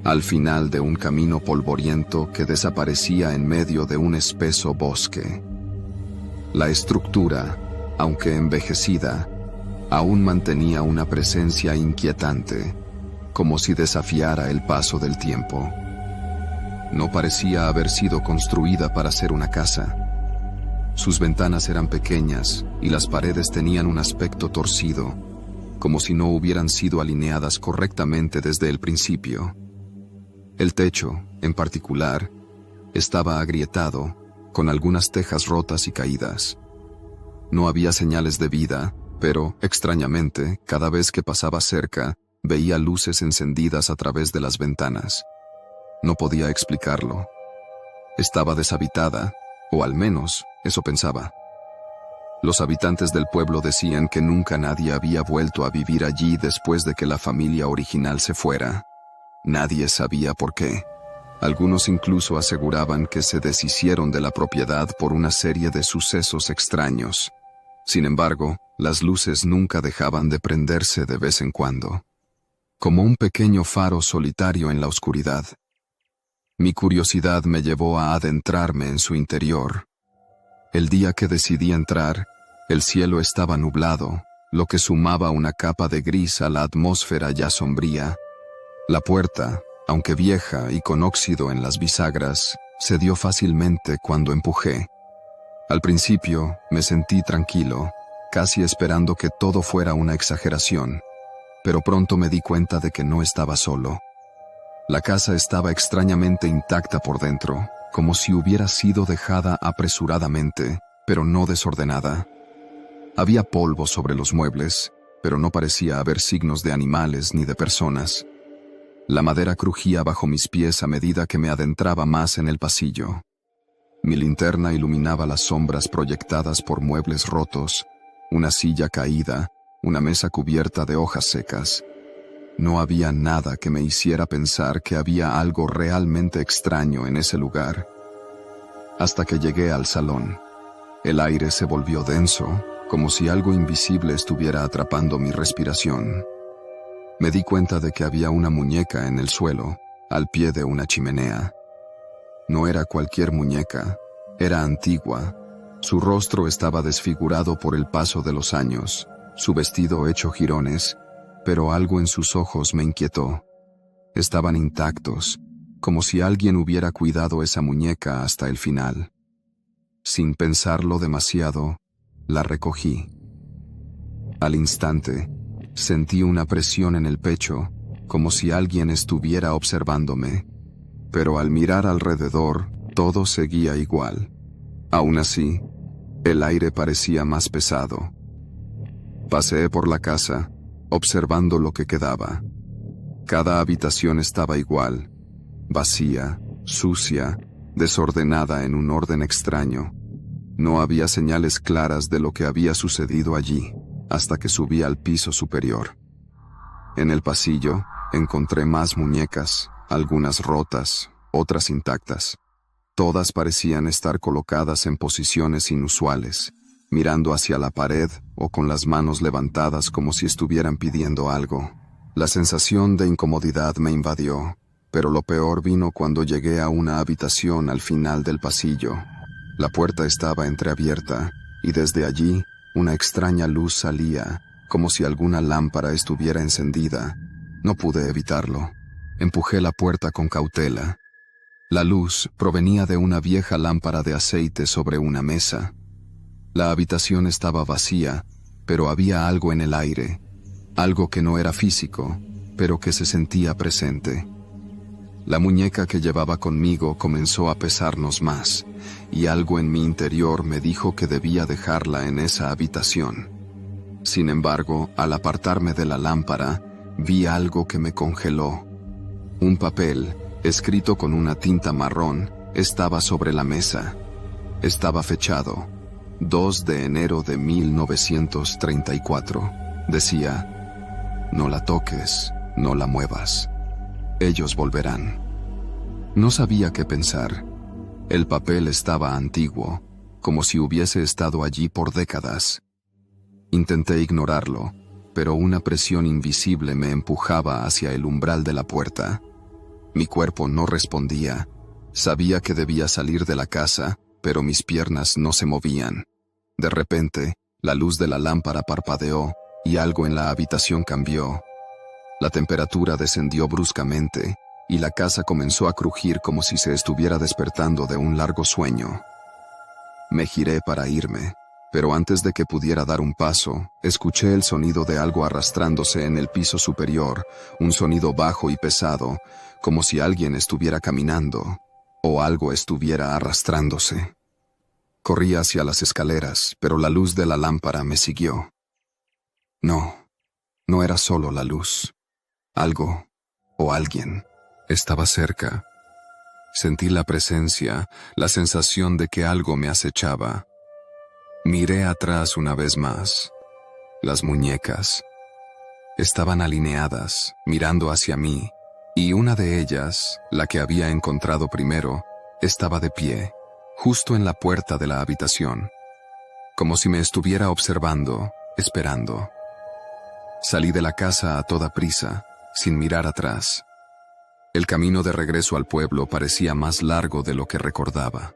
al final de un camino polvoriento que desaparecía en medio de un espeso bosque. La estructura, aunque envejecida, aún mantenía una presencia inquietante, como si desafiara el paso del tiempo. No parecía haber sido construida para ser una casa. Sus ventanas eran pequeñas y las paredes tenían un aspecto torcido, como si no hubieran sido alineadas correctamente desde el principio. El techo, en particular, estaba agrietado, con algunas tejas rotas y caídas. No había señales de vida, pero, extrañamente, cada vez que pasaba cerca, veía luces encendidas a través de las ventanas. No podía explicarlo. Estaba deshabitada, o al menos, eso pensaba. Los habitantes del pueblo decían que nunca nadie había vuelto a vivir allí después de que la familia original se fuera. Nadie sabía por qué. Algunos incluso aseguraban que se deshicieron de la propiedad por una serie de sucesos extraños. Sin embargo, las luces nunca dejaban de prenderse de vez en cuando, como un pequeño faro solitario en la oscuridad. Mi curiosidad me llevó a adentrarme en su interior. El día que decidí entrar, el cielo estaba nublado, lo que sumaba una capa de gris a la atmósfera ya sombría. La puerta, aunque vieja y con óxido en las bisagras, cedió fácilmente cuando empujé. Al principio me sentí tranquilo, casi esperando que todo fuera una exageración, pero pronto me di cuenta de que no estaba solo. La casa estaba extrañamente intacta por dentro, como si hubiera sido dejada apresuradamente, pero no desordenada. Había polvo sobre los muebles, pero no parecía haber signos de animales ni de personas. La madera crujía bajo mis pies a medida que me adentraba más en el pasillo. Mi linterna iluminaba las sombras proyectadas por muebles rotos, una silla caída, una mesa cubierta de hojas secas. No había nada que me hiciera pensar que había algo realmente extraño en ese lugar. Hasta que llegué al salón. El aire se volvió denso, como si algo invisible estuviera atrapando mi respiración. Me di cuenta de que había una muñeca en el suelo, al pie de una chimenea. No era cualquier muñeca, era antigua. Su rostro estaba desfigurado por el paso de los años, su vestido hecho jirones, pero algo en sus ojos me inquietó. Estaban intactos, como si alguien hubiera cuidado esa muñeca hasta el final. Sin pensarlo demasiado, la recogí. Al instante, sentí una presión en el pecho, como si alguien estuviera observándome. Pero al mirar alrededor, todo seguía igual. Aún así, el aire parecía más pesado. Paseé por la casa, observando lo que quedaba. Cada habitación estaba igual, vacía, sucia, desordenada en un orden extraño. No había señales claras de lo que había sucedido allí, hasta que subí al piso superior. En el pasillo, encontré más muñecas, algunas rotas, otras intactas. Todas parecían estar colocadas en posiciones inusuales, mirando hacia la pared o con las manos levantadas como si estuvieran pidiendo algo. La sensación de incomodidad me invadió, pero lo peor vino cuando llegué a una habitación al final del pasillo. La puerta estaba entreabierta, y desde allí, una extraña luz salía, como si alguna lámpara estuviera encendida. No pude evitarlo. Empujé la puerta con cautela. La luz provenía de una vieja lámpara de aceite sobre una mesa. La habitación estaba vacía, pero había algo en el aire, algo que no era físico, pero que se sentía presente. La muñeca que llevaba conmigo comenzó a pesarnos más, y algo en mi interior me dijo que debía dejarla en esa habitación. Sin embargo, al apartarme de la lámpara, vi algo que me congeló. Un papel, escrito con una tinta marrón, estaba sobre la mesa. Estaba fechado 2 de enero de 1934. Decía: no la toques, no la muevas. Ellos volverán. No sabía qué pensar. El papel estaba antiguo, como si hubiese estado allí por décadas. Intenté ignorarlo, pero una presión invisible me empujaba hacia el umbral de la puerta. Mi cuerpo no respondía. Sabía que debía salir de la casa, pero mis piernas no se movían. De repente, la luz de la lámpara parpadeó, y algo en la habitación cambió. La temperatura descendió bruscamente, y la casa comenzó a crujir como si se estuviera despertando de un largo sueño. Me giré para irme, pero antes de que pudiera dar un paso, escuché el sonido de algo arrastrándose en el piso superior, un sonido bajo y pesado, como si alguien estuviera caminando, o algo estuviera arrastrándose. Corrí hacia las escaleras, pero la luz de la lámpara me siguió. No era solo la luz. Algo, o alguien, estaba cerca. Sentí la presencia, la sensación de que algo me acechaba. Miré atrás una vez más. Las muñecas estaban alineadas, mirando hacia mí, y una de ellas, la que había encontrado primero, estaba de pie, justo en la puerta de la habitación, como si me estuviera observando, esperando. Salí de la casa a toda prisa, sin mirar atrás. El camino de regreso al pueblo parecía más largo de lo que recordaba.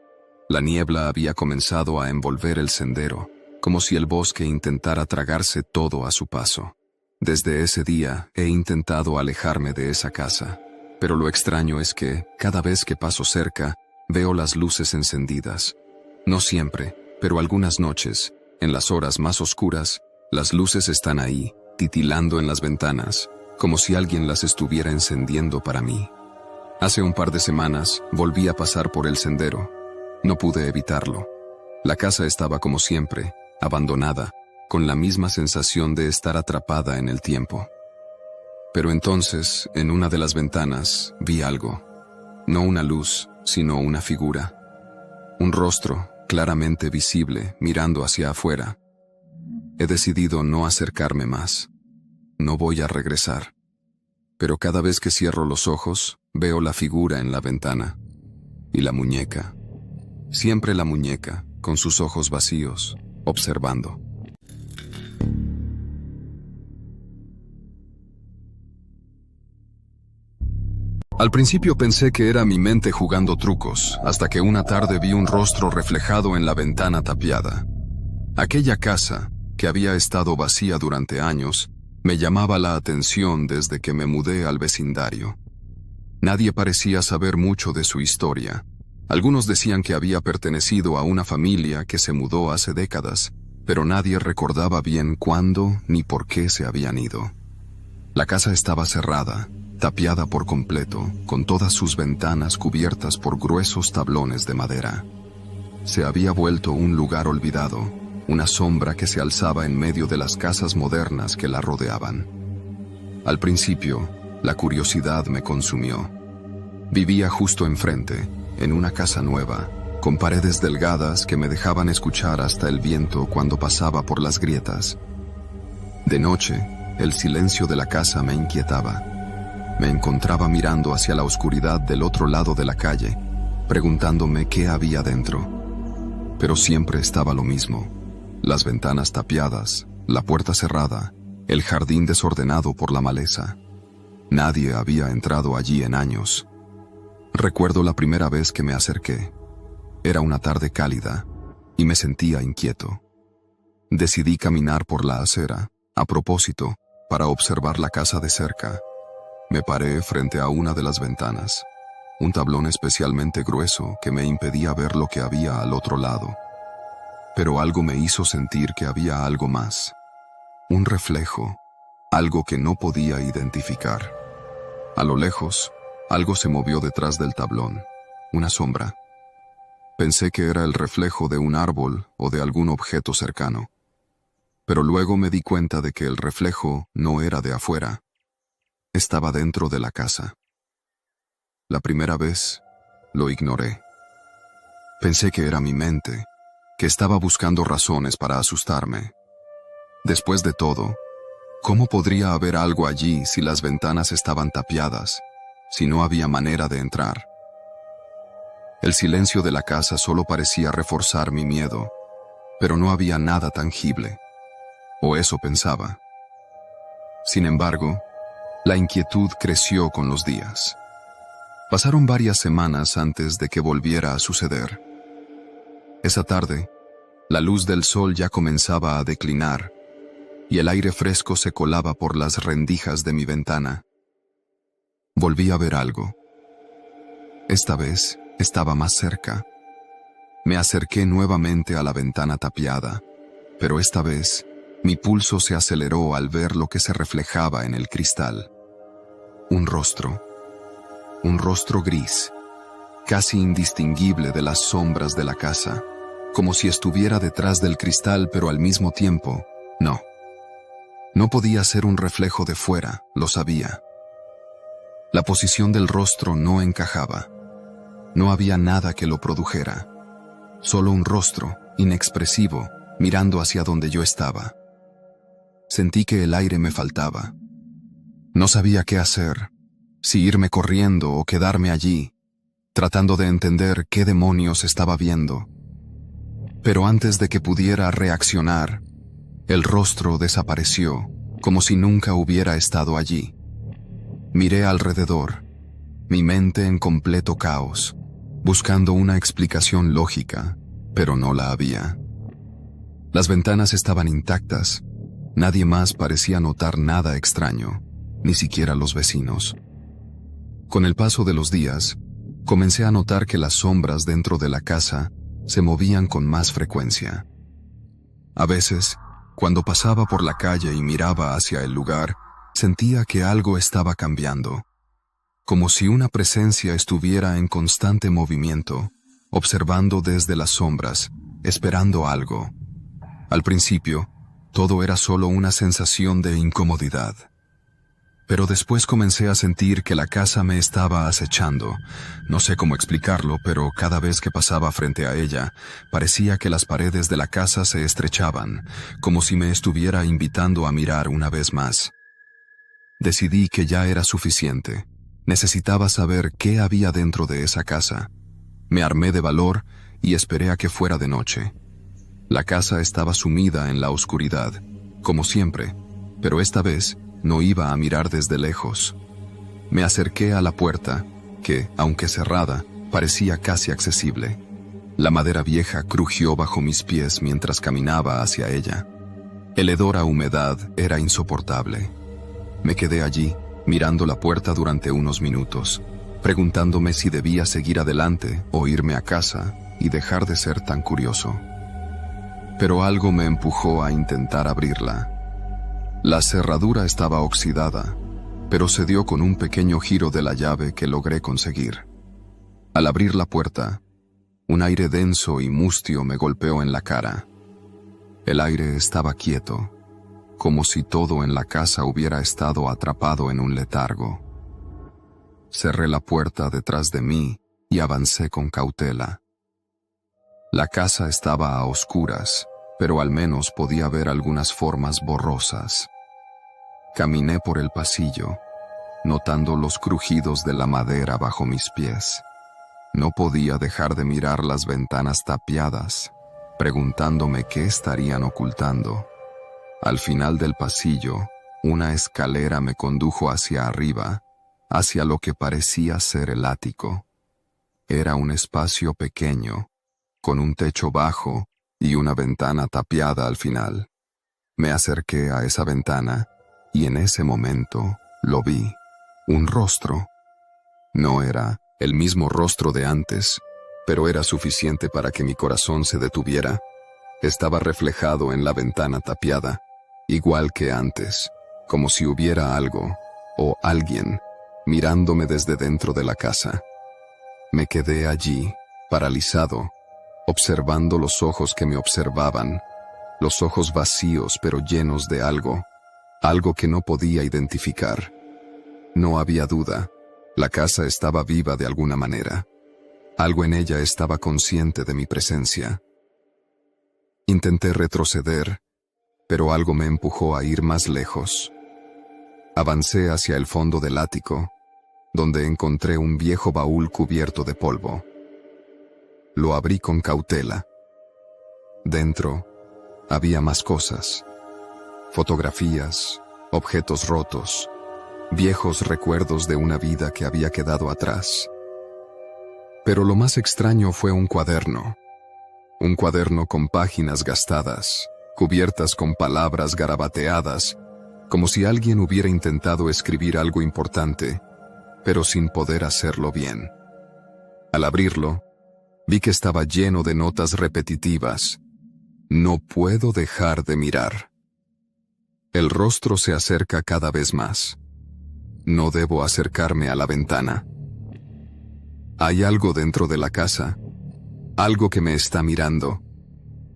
La niebla había comenzado a envolver el sendero, como si el bosque intentara tragarse todo a su paso. Desde ese día he intentado alejarme de esa casa, pero lo extraño es que, cada vez que paso cerca, veo las luces encendidas. No siempre, pero algunas noches, en las horas más oscuras, las luces están ahí, titilando en las ventanas, como si alguien las estuviera encendiendo para mí. Hace un par de semanas volví a pasar por el sendero. No pude evitarlo. La casa estaba como siempre, abandonada, con la misma sensación de estar atrapada en el tiempo. Pero entonces, en una de las ventanas, vi algo. No una luz, sino una figura. Un rostro, claramente visible, mirando hacia afuera. He decidido no acercarme más. No voy a regresar. Pero cada vez que cierro los ojos, veo la figura en la ventana. Y la muñeca. Siempre la muñeca, con sus ojos vacíos, observando. Al principio pensé que era mi mente jugando trucos, hasta que una tarde vi un rostro reflejado en la ventana tapiada. Aquella casa, que había estado vacía durante años, me llamaba la atención desde que me mudé al vecindario. Nadie parecía saber mucho de su historia. Algunos decían que había pertenecido a una familia que se mudó hace décadas, pero nadie recordaba bien cuándo ni por qué se habían ido. La casa estaba cerrada, tapiada por completo, con todas sus ventanas cubiertas por gruesos tablones de madera. Se había vuelto un lugar olvidado, una sombra que se alzaba en medio de las casas modernas que la rodeaban. Al principio, la curiosidad me consumió. Vivía justo enfrente, en una casa nueva, con paredes delgadas que me dejaban escuchar hasta el viento cuando pasaba por las grietas. De noche, el silencio de la casa me inquietaba. Me encontraba mirando hacia la oscuridad del otro lado de la calle, preguntándome qué había dentro. Pero siempre estaba lo mismo: las ventanas tapiadas, la puerta cerrada, el jardín desordenado por la maleza. Nadie había entrado allí en años. Recuerdo la primera vez que me acerqué. Era una tarde cálida y me sentía inquieto. Decidí caminar por la acera, a propósito, para observar la casa de cerca. Me paré frente a una de las ventanas, un tablón especialmente grueso que me impedía ver lo que había al otro lado. Pero algo me hizo sentir que había algo más. Un reflejo, algo que no podía identificar. A lo lejos, algo se movió detrás del tablón, una sombra. Pensé que era el reflejo de un árbol o de algún objeto cercano. Pero luego me di cuenta de que el reflejo no era de afuera. Estaba dentro de la casa. La primera vez, lo ignoré. Pensé que era mi mente, que estaba buscando razones para asustarme. Después de todo, ¿cómo podría haber algo allí si las ventanas estaban tapiadas, si no había manera de entrar? El silencio de la casa solo parecía reforzar mi miedo, pero no había nada tangible. O eso pensaba. Sin embargo, la inquietud creció con los días. Pasaron varias semanas antes de que volviera a suceder. Esa tarde, la luz del sol ya comenzaba a declinar y el aire fresco se colaba por las rendijas de mi ventana. Volví a ver algo. Esta vez estaba más cerca. Me acerqué nuevamente a la ventana tapiada, pero esta vez mi pulso se aceleró al ver lo que se reflejaba en el cristal. Un rostro gris, casi indistinguible de las sombras de la casa, como si estuviera detrás del cristal, pero al mismo tiempo, no. No podía ser un reflejo de fuera, lo sabía. La posición del rostro no encajaba. No había nada que lo produjera. Solo un rostro, inexpresivo, mirando hacia donde yo estaba. Sentí que el aire me faltaba. No sabía qué hacer, si irme corriendo o quedarme allí, tratando de entender qué demonios estaba viendo. Pero antes de que pudiera reaccionar, el rostro desapareció, como si nunca hubiera estado allí. Miré alrededor, mi mente en completo caos, buscando una explicación lógica, pero no la había. Las ventanas estaban intactas, nadie más parecía notar nada extraño, ni siquiera los vecinos. Con el paso de los días, comencé a notar que las sombras dentro de la casa se movían con más frecuencia. A veces, cuando pasaba por la calle y miraba hacia el lugar, sentía que algo estaba cambiando, como si una presencia estuviera en constante movimiento, observando desde las sombras, esperando algo. Al principio, todo era solo una sensación de incomodidad. Pero después comencé a sentir que la casa me estaba acechando. No sé cómo explicarlo, pero cada vez que pasaba frente a ella, parecía que las paredes de la casa se estrechaban, como si me estuviera invitando a mirar una vez más. Decidí que ya era suficiente. Necesitaba saber qué había dentro de esa casa. Me armé de valor y esperé a que fuera de noche. La casa estaba sumida en la oscuridad, como siempre, pero esta vez no iba a mirar desde lejos. Me acerqué a la puerta, que, aunque cerrada, parecía casi accesible. La madera vieja crujió bajo mis pies mientras caminaba hacia ella. El hedor a humedad era insoportable. Me quedé allí, mirando la puerta durante unos minutos, preguntándome si debía seguir adelante o irme a casa y dejar de ser tan curioso. Pero algo me empujó a intentar abrirla. La cerradura estaba oxidada, pero se dio con un pequeño giro de la llave que logré conseguir. Al abrir la puerta, un aire denso y mustio me golpeó en la cara. El aire estaba quieto, como si todo en la casa hubiera estado atrapado en un letargo. Cerré la puerta detrás de mí y avancé con cautela. La casa estaba a oscuras, pero al menos podía ver algunas formas borrosas. Caminé por el pasillo, notando los crujidos de la madera bajo mis pies. No podía dejar de mirar las ventanas tapiadas, preguntándome qué estarían ocultando. Al final del pasillo, una escalera me condujo hacia arriba, hacia lo que parecía ser el ático. Era un espacio pequeño, con un techo bajo y una ventana tapiada al final. Me acerqué a esa ventana y en ese momento lo vi. Un rostro. No era el mismo rostro de antes, pero era suficiente para que mi corazón se detuviera. Estaba reflejado en la ventana tapiada, igual que antes, como si hubiera algo, o alguien, mirándome desde dentro de la casa. Me quedé allí, paralizado, observando los ojos que me observaban, los ojos vacíos pero llenos de algo que no podía identificar. No había duda, la casa estaba viva de alguna manera. Algo en ella estaba consciente de mi presencia. Intenté retroceder, pero algo me empujó a ir más lejos. Avancé hacia el fondo del ático, donde encontré un viejo baúl cubierto de polvo. Lo abrí con cautela. Dentro había más cosas. Fotografías, objetos rotos, viejos recuerdos de una vida que había quedado atrás. Pero lo más extraño fue un cuaderno con páginas gastadas, cubiertas con palabras garabateadas, como si alguien hubiera intentado escribir algo importante, pero sin poder hacerlo bien. Al abrirlo, vi que estaba lleno de notas repetitivas. No puedo dejar de mirar. El rostro se acerca cada vez más. No debo acercarme a la ventana. Hay algo dentro de la casa, algo que me está mirando.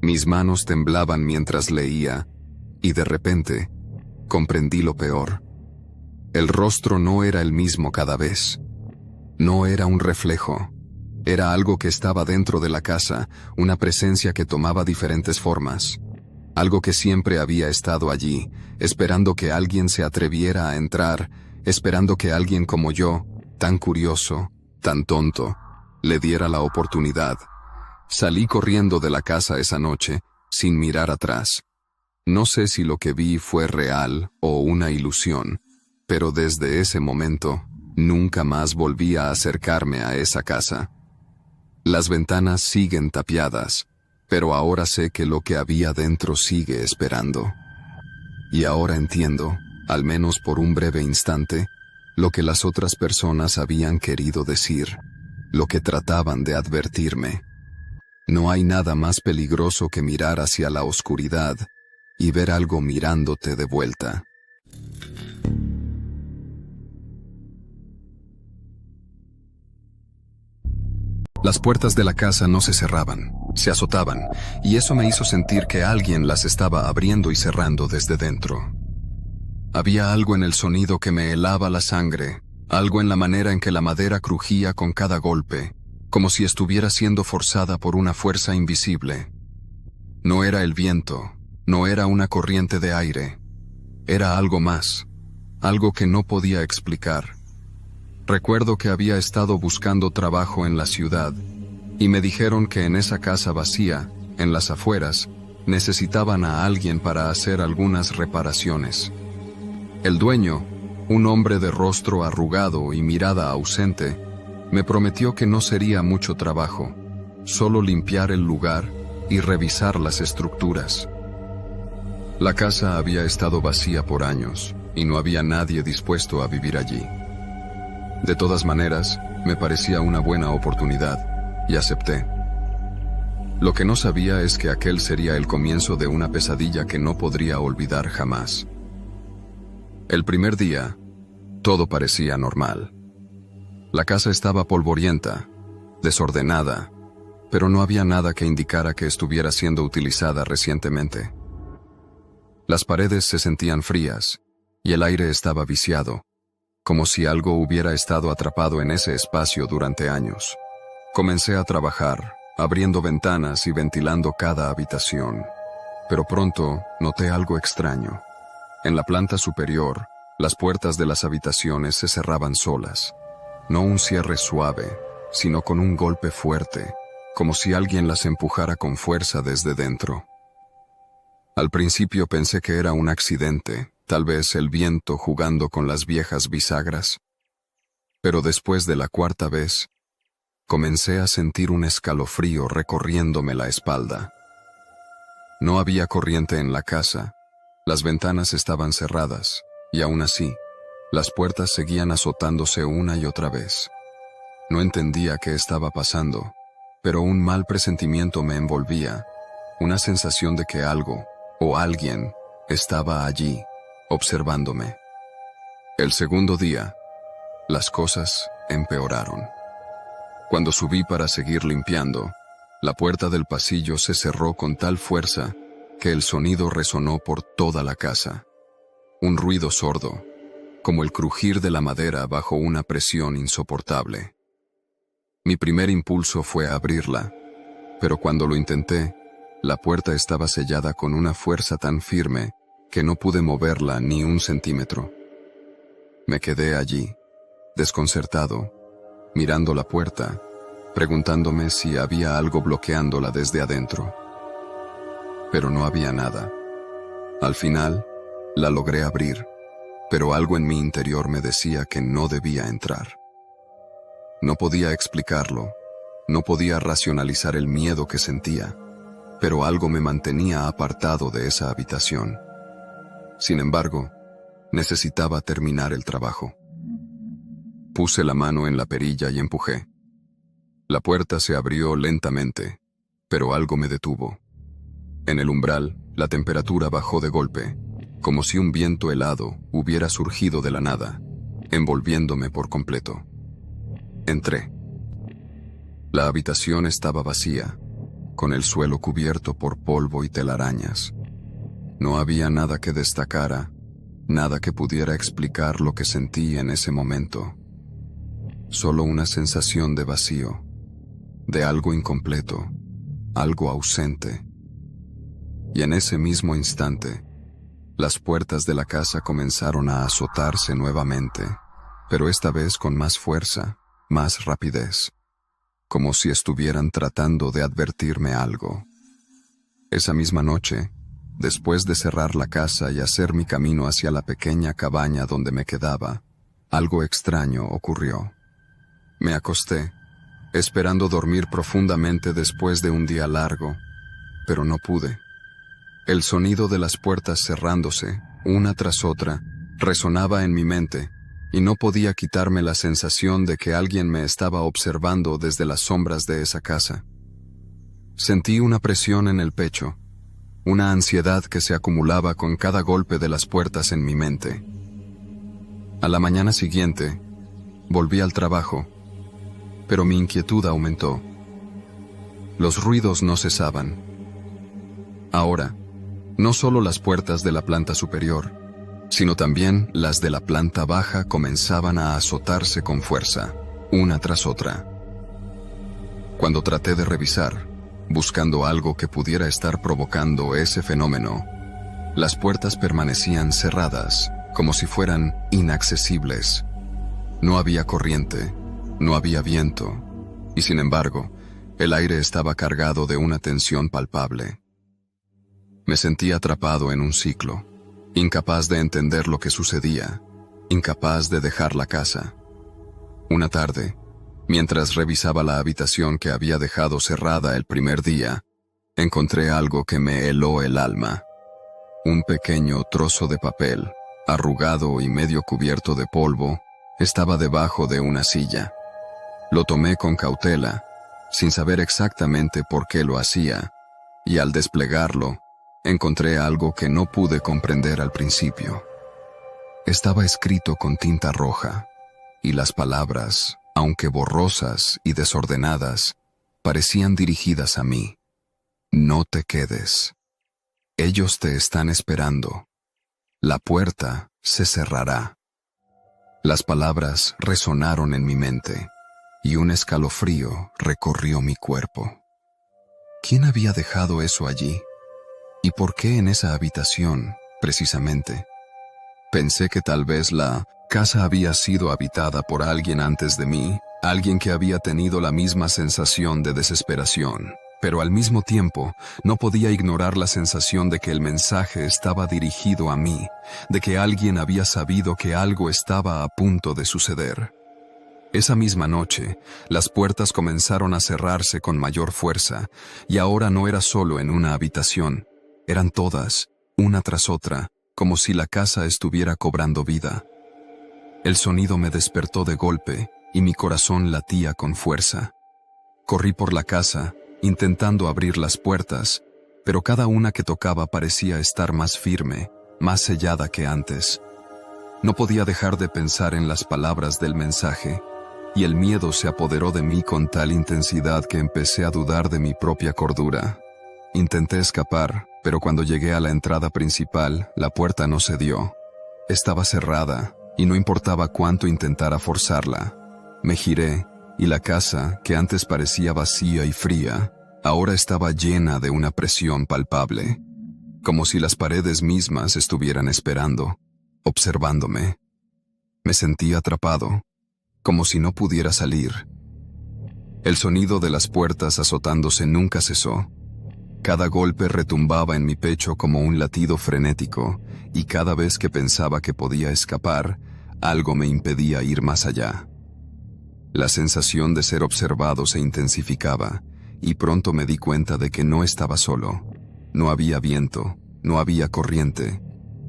Mis manos temblaban mientras leía, y de repente, comprendí lo peor. El rostro no era el mismo cada vez. No era un reflejo. Era algo que estaba dentro de la casa, una presencia que tomaba diferentes formas. Algo que siempre había estado allí, esperando que alguien se atreviera a entrar, esperando que alguien como yo, tan curioso, tan tonto, le diera la oportunidad. Salí corriendo de la casa esa noche, sin mirar atrás. No sé si lo que vi fue real o una ilusión, pero desde ese momento, nunca más volví a acercarme a esa casa. Las ventanas siguen tapiadas, pero ahora sé que lo que había dentro sigue esperando. Y ahora entiendo, al menos por un breve instante, lo que las otras personas habían querido decir, lo que trataban de advertirme. No hay nada más peligroso que mirar hacia la oscuridad y ver algo mirándote de vuelta. Las puertas de la casa no se cerraban, se azotaban, y eso me hizo sentir que alguien las estaba abriendo y cerrando desde dentro. Había algo en el sonido que me helaba la sangre, algo en la manera en que la madera crujía con cada golpe, como si estuviera siendo forzada por una fuerza invisible. No era el viento, no era una corriente de aire, era algo más, algo que no podía explicar. Recuerdo que había estado buscando trabajo en la ciudad, y me dijeron que en esa casa vacía, en las afueras, necesitaban a alguien para hacer algunas reparaciones. El dueño, un hombre de rostro arrugado y mirada ausente, me prometió que no sería mucho trabajo, solo limpiar el lugar y revisar las estructuras. La casa había estado vacía por años y no había nadie dispuesto a vivir allí. De todas maneras, me parecía una buena oportunidad y acepté. Lo que no sabía es que aquel sería el comienzo de una pesadilla que no podría olvidar jamás. El primer día, todo parecía normal. La casa estaba polvorienta, desordenada, pero no había nada que indicara que estuviera siendo utilizada recientemente. Las paredes se sentían frías y el aire estaba viciado, como si algo hubiera estado atrapado en ese espacio durante años. Comencé a trabajar, abriendo ventanas y ventilando cada habitación, pero pronto noté algo extraño. En la planta superior, las puertas de las habitaciones se cerraban solas, no un cierre suave, sino con un golpe fuerte, como si alguien las empujara con fuerza desde dentro. Al principio pensé que era un accidente, tal vez el viento jugando con las viejas bisagras. Pero después de la cuarta vez, comencé a sentir un escalofrío recorriéndome la espalda. No había corriente en la casa, las ventanas estaban cerradas, y aún así, las puertas seguían azotándose una y otra vez. No entendía qué estaba pasando, pero un mal presentimiento me envolvía, una sensación de que algo, o alguien, estaba allí, observándome. El segundo día, las cosas empeoraron. Cuando subí para seguir limpiando, la puerta del pasillo se cerró con tal fuerza que el sonido resonó por toda la casa. Un ruido sordo, como el crujir de la madera bajo una presión insoportable. Mi primer impulso fue abrirla, pero cuando lo intenté, la puerta estaba sellada con una fuerza tan firme que no pude moverla ni un centímetro. Me quedé allí, desconcertado, mirando la puerta, preguntándome si había algo bloqueándola desde adentro. Pero no había nada. Al final, la logré abrir, pero algo en mi interior me decía que no debía entrar. No podía explicarlo, no podía racionalizar el miedo que sentía, pero algo me mantenía apartado de esa habitación. Sin embargo, necesitaba terminar el trabajo. Puse la mano en la perilla y empujé. La puerta se abrió lentamente, pero algo me detuvo. En el umbral, la temperatura bajó de golpe, como si un viento helado hubiera surgido de la nada, envolviéndome por completo. Entré. La habitación estaba vacía, con el suelo cubierto por polvo y telarañas. No había nada que destacara, nada que pudiera explicar lo que sentí en ese momento. Solo una sensación de vacío, de algo incompleto, algo ausente. Y en ese mismo instante, las puertas de la casa comenzaron a azotarse nuevamente, pero esta vez con más fuerza, más rapidez, como si estuvieran tratando de advertirme algo. Esa misma noche, después de cerrar la casa y hacer mi camino hacia la pequeña cabaña donde me quedaba, algo extraño ocurrió. Me acosté, esperando dormir profundamente después de un día largo, pero no pude. El sonido de las puertas cerrándose, una tras otra, resonaba en mi mente, y no podía quitarme la sensación de que alguien me estaba observando desde las sombras de esa casa. Sentí una presión en el pecho, una ansiedad que se acumulaba con cada golpe de las puertas en mi mente. A la mañana siguiente, volví al trabajo, pero mi inquietud aumentó. Los ruidos no cesaban. Ahora, no solo las puertas de la planta superior, sino también las de la planta baja comenzaban a azotarse con fuerza, una tras otra. Cuando traté de revisar, buscando algo que pudiera estar provocando ese fenómeno, las puertas permanecían cerradas, como si fueran inaccesibles. No había corriente, no había viento, y sin embargo, el aire estaba cargado de una tensión palpable. Me sentí atrapado en un ciclo, incapaz de entender lo que sucedía, incapaz de dejar la casa. Una tarde, mientras revisaba la habitación que había dejado cerrada el primer día, encontré algo que me heló el alma. Un pequeño trozo de papel, arrugado y medio cubierto de polvo, estaba debajo de una silla. Lo tomé con cautela, sin saber exactamente por qué lo hacía, y al desplegarlo, encontré algo que no pude comprender al principio. Estaba escrito con tinta roja, y las palabras, aunque borrosas y desordenadas, parecían dirigidas a mí. No te quedes. Ellos te están esperando. La puerta se cerrará. Las palabras resonaron en mi mente, y un escalofrío recorrió mi cuerpo. ¿Quién había dejado eso allí? ¿Y por qué en esa habitación, precisamente? Pensé que tal vez la casa había sido habitada por alguien antes de mí, alguien que había tenido la misma sensación de desesperación. Pero al mismo tiempo, no podía ignorar la sensación de que el mensaje estaba dirigido a mí, de que alguien había sabido que algo estaba a punto de suceder. Esa misma noche, las puertas comenzaron a cerrarse con mayor fuerza, y ahora no era solo en una habitación, eran todas, una tras otra, como si la casa estuviera cobrando vida. El sonido me despertó de golpe, y mi corazón latía con fuerza. Corrí por la casa, intentando abrir las puertas, pero cada una que tocaba parecía estar más firme, más sellada que antes. No podía dejar de pensar en las palabras del mensaje, y el miedo se apoderó de mí con tal intensidad que empecé a dudar de mi propia cordura. Intenté escapar, pero cuando llegué a la entrada principal, la puerta no cedió. Estaba cerrada, y no importaba cuánto intentara forzarla. Me giré, y la casa, que antes parecía vacía y fría, ahora estaba llena de una presión palpable, como si las paredes mismas estuvieran esperando, observándome. Me sentí atrapado, como si no pudiera salir. El sonido de las puertas azotándose nunca cesó. Cada golpe retumbaba en mi pecho como un latido frenético, y cada vez que pensaba que podía escapar, algo me impedía ir más allá. La sensación de ser observado se intensificaba, y pronto me di cuenta de que no estaba solo. No había viento, no había corriente,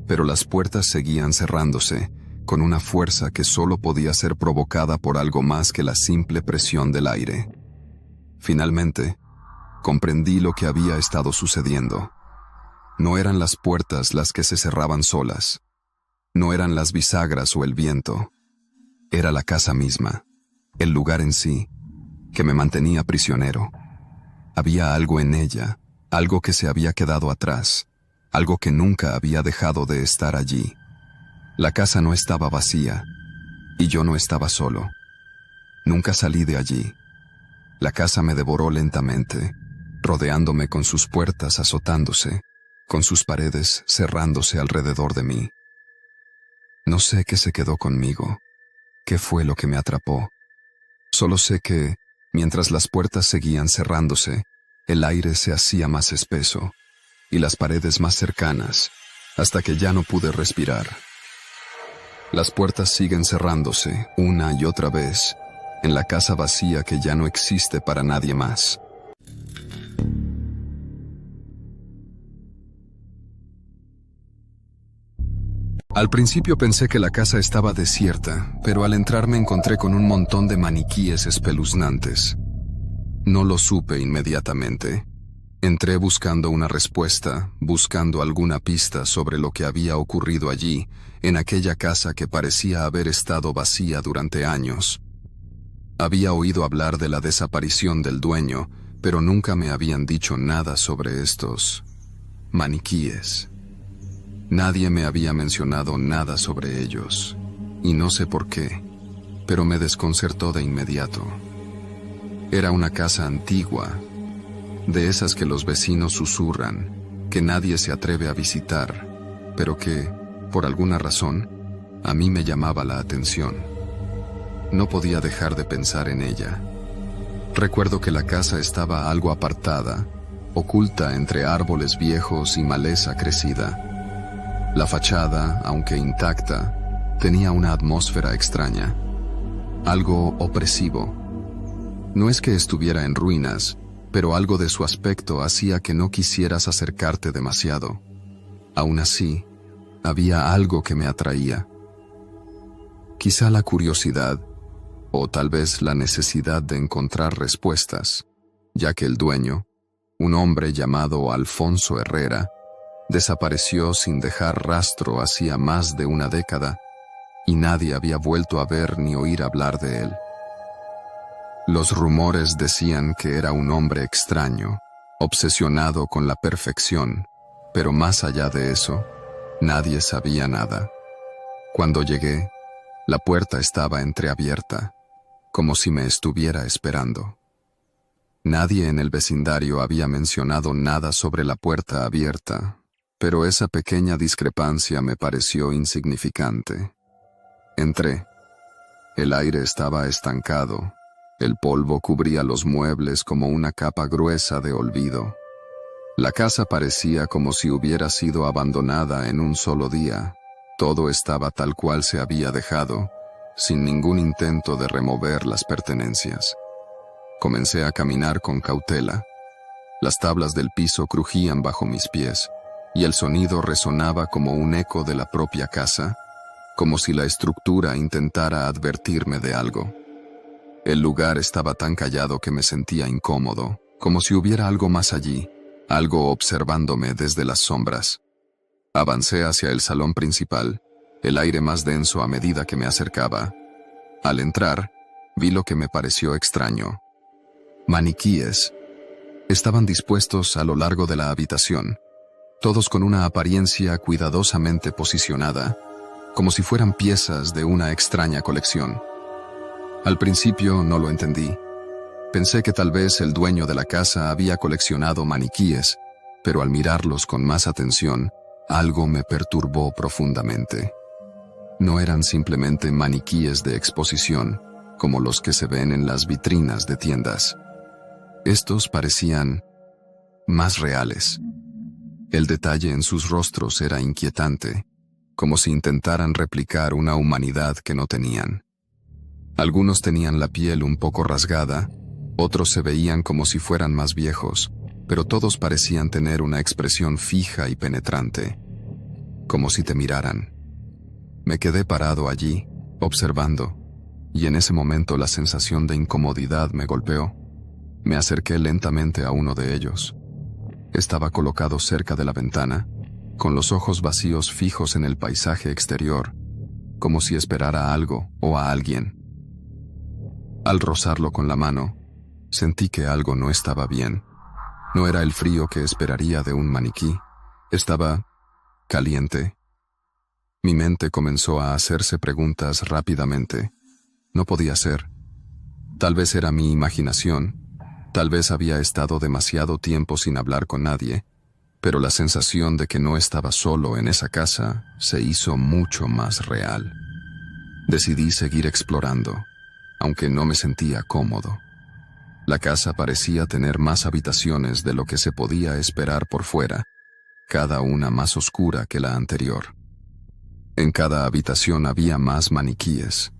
pero las puertas seguían cerrándose, con una fuerza que solo podía ser provocada por algo más que la simple presión del aire. Finalmente, comprendí lo que había estado sucediendo. No eran las puertas las que se cerraban solas. No eran las bisagras o el viento. Era la casa misma, el lugar en sí, que me mantenía prisionero. Había algo en ella, algo que se había quedado atrás, algo que nunca había dejado de estar allí. La casa no estaba vacía, y yo no estaba solo. Nunca salí de allí. La casa me devoró lentamente, rodeándome con sus puertas azotándose, con sus paredes cerrándose alrededor de mí. No sé qué se quedó conmigo, qué fue lo que me atrapó. Solo sé que, mientras las puertas seguían cerrándose, el aire se hacía más espeso, y las paredes más cercanas, hasta que ya no pude respirar. Las puertas siguen cerrándose, una y otra vez, en la casa vacía que ya no existe para nadie más. Al principio pensé que la casa estaba desierta, pero al entrar me encontré con un montón de maniquíes espeluznantes. No lo supe inmediatamente. Entré buscando una respuesta, buscando alguna pista sobre lo que había ocurrido allí, en aquella casa que parecía haber estado vacía durante años. Había oído hablar de la desaparición del dueño, pero nunca me habían dicho nada sobre estos maniquíes. Nadie me había mencionado nada sobre ellos, y no sé por qué, pero me desconcertó de inmediato. Era una casa antigua, de esas que los vecinos susurran, que nadie se atreve a visitar, pero que, por alguna razón, a mí me llamaba la atención. No podía dejar de pensar en ella. Recuerdo que la casa estaba algo apartada, oculta entre árboles viejos y maleza crecida. La fachada, aunque intacta, tenía una atmósfera extraña, algo opresivo. No es que estuviera en ruinas, pero algo de su aspecto hacía que no quisieras acercarte demasiado. Aún así, había algo que me atraía. Quizá la curiosidad, o tal vez la necesidad de encontrar respuestas, ya que el dueño, un hombre llamado Alfonso Herrera, desapareció sin dejar rastro hacía más de una década, y nadie había vuelto a ver ni oír hablar de él. Los rumores decían que era un hombre extraño, obsesionado con la perfección, pero más allá de eso, nadie sabía nada. Cuando llegué, la puerta estaba entreabierta, como si me estuviera esperando. Nadie en el vecindario había mencionado nada sobre la puerta abierta, pero esa pequeña discrepancia me pareció insignificante. Entré. El aire estaba estancado. El polvo cubría los muebles como una capa gruesa de olvido. La casa parecía como si hubiera sido abandonada en un solo día. Todo estaba tal cual se había dejado, sin ningún intento de remover las pertenencias. Comencé a caminar con cautela. Las tablas del piso crujían bajo mis pies, y el sonido resonaba como un eco de la propia casa, como si la estructura intentara advertirme de algo. El lugar estaba tan callado que me sentía incómodo, como si hubiera algo más allí, algo observándome desde las sombras. Avancé hacia el salón principal, el aire más denso a medida que me acercaba. Al entrar, vi lo que me pareció extraño. Maniquíes. Estaban dispuestos a lo largo de la habitación, todos con una apariencia cuidadosamente posicionada, como si fueran piezas de una extraña colección. Al principio no lo entendí. Pensé que tal vez el dueño de la casa había coleccionado maniquíes, pero al mirarlos con más atención, algo me perturbó profundamente. No eran simplemente maniquíes de exposición, como los que se ven en las vitrinas de tiendas. Estos parecían más reales. El detalle en sus rostros era inquietante, como si intentaran replicar una humanidad que no tenían. Algunos tenían la piel un poco rasgada, otros se veían como si fueran más viejos, pero todos parecían tener una expresión fija y penetrante, como si te miraran. Me quedé parado allí, observando, y en ese momento la sensación de incomodidad me golpeó. Me acerqué lentamente a uno de ellos. Estaba colocado cerca de la ventana, con los ojos vacíos fijos en el paisaje exterior, como si esperara algo o a alguien. Al rozarlo con la mano, sentí que algo no estaba bien. No era el frío que esperaría de un maniquí. Estaba caliente. Mi mente comenzó a hacerse preguntas rápidamente. No podía ser. Tal vez era mi imaginación. Tal vez había estado demasiado tiempo sin hablar con nadie, pero la sensación de que no estaba solo en esa casa se hizo mucho más real. Decidí seguir explorando, aunque no me sentía cómodo. La casa parecía tener más habitaciones de lo que se podía esperar por fuera, cada una más oscura que la anterior. En cada habitación había más maniquíes,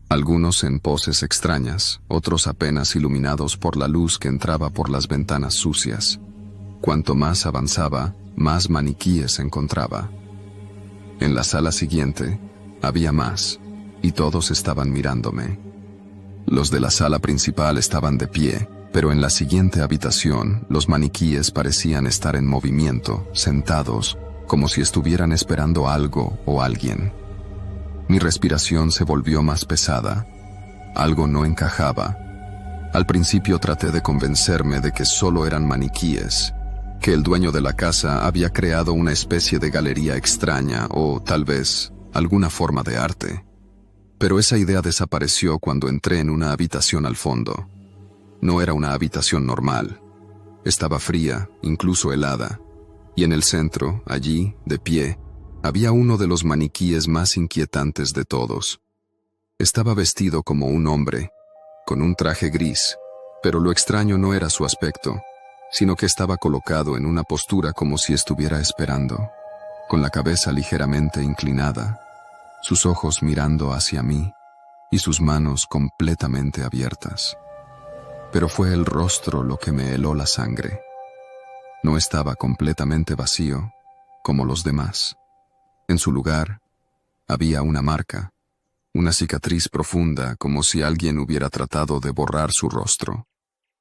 algunos en poses extrañas, otros apenas iluminados por la luz que entraba por las ventanas sucias. Cuanto más avanzaba, más maniquíes encontraba. En la sala siguiente, había más, y todos estaban mirándome. Los de la sala principal estaban de pie, pero en la siguiente habitación, los maniquíes parecían estar en movimiento, sentados, como si estuvieran esperando algo o alguien. Mi respiración se volvió más pesada. Algo no encajaba. Al principio traté de convencerme de que solo eran maniquíes, que el dueño de la casa había creado una especie de galería extraña o, tal vez, alguna forma de arte. Pero esa idea desapareció cuando entré en una habitación al fondo. No era una habitación normal. Estaba fría, incluso helada. Y en el centro, allí, de pie, había uno de los maniquíes más inquietantes de todos. Estaba vestido como un hombre, con un traje gris, pero lo extraño no era su aspecto, sino que estaba colocado en una postura como si estuviera esperando, con la cabeza ligeramente inclinada, sus ojos mirando hacia mí y sus manos completamente abiertas. Pero fue el rostro lo que me heló la sangre. No estaba completamente vacío, como los demás. En su lugar, había una marca, una cicatriz profunda, como si alguien hubiera tratado de borrar su rostro.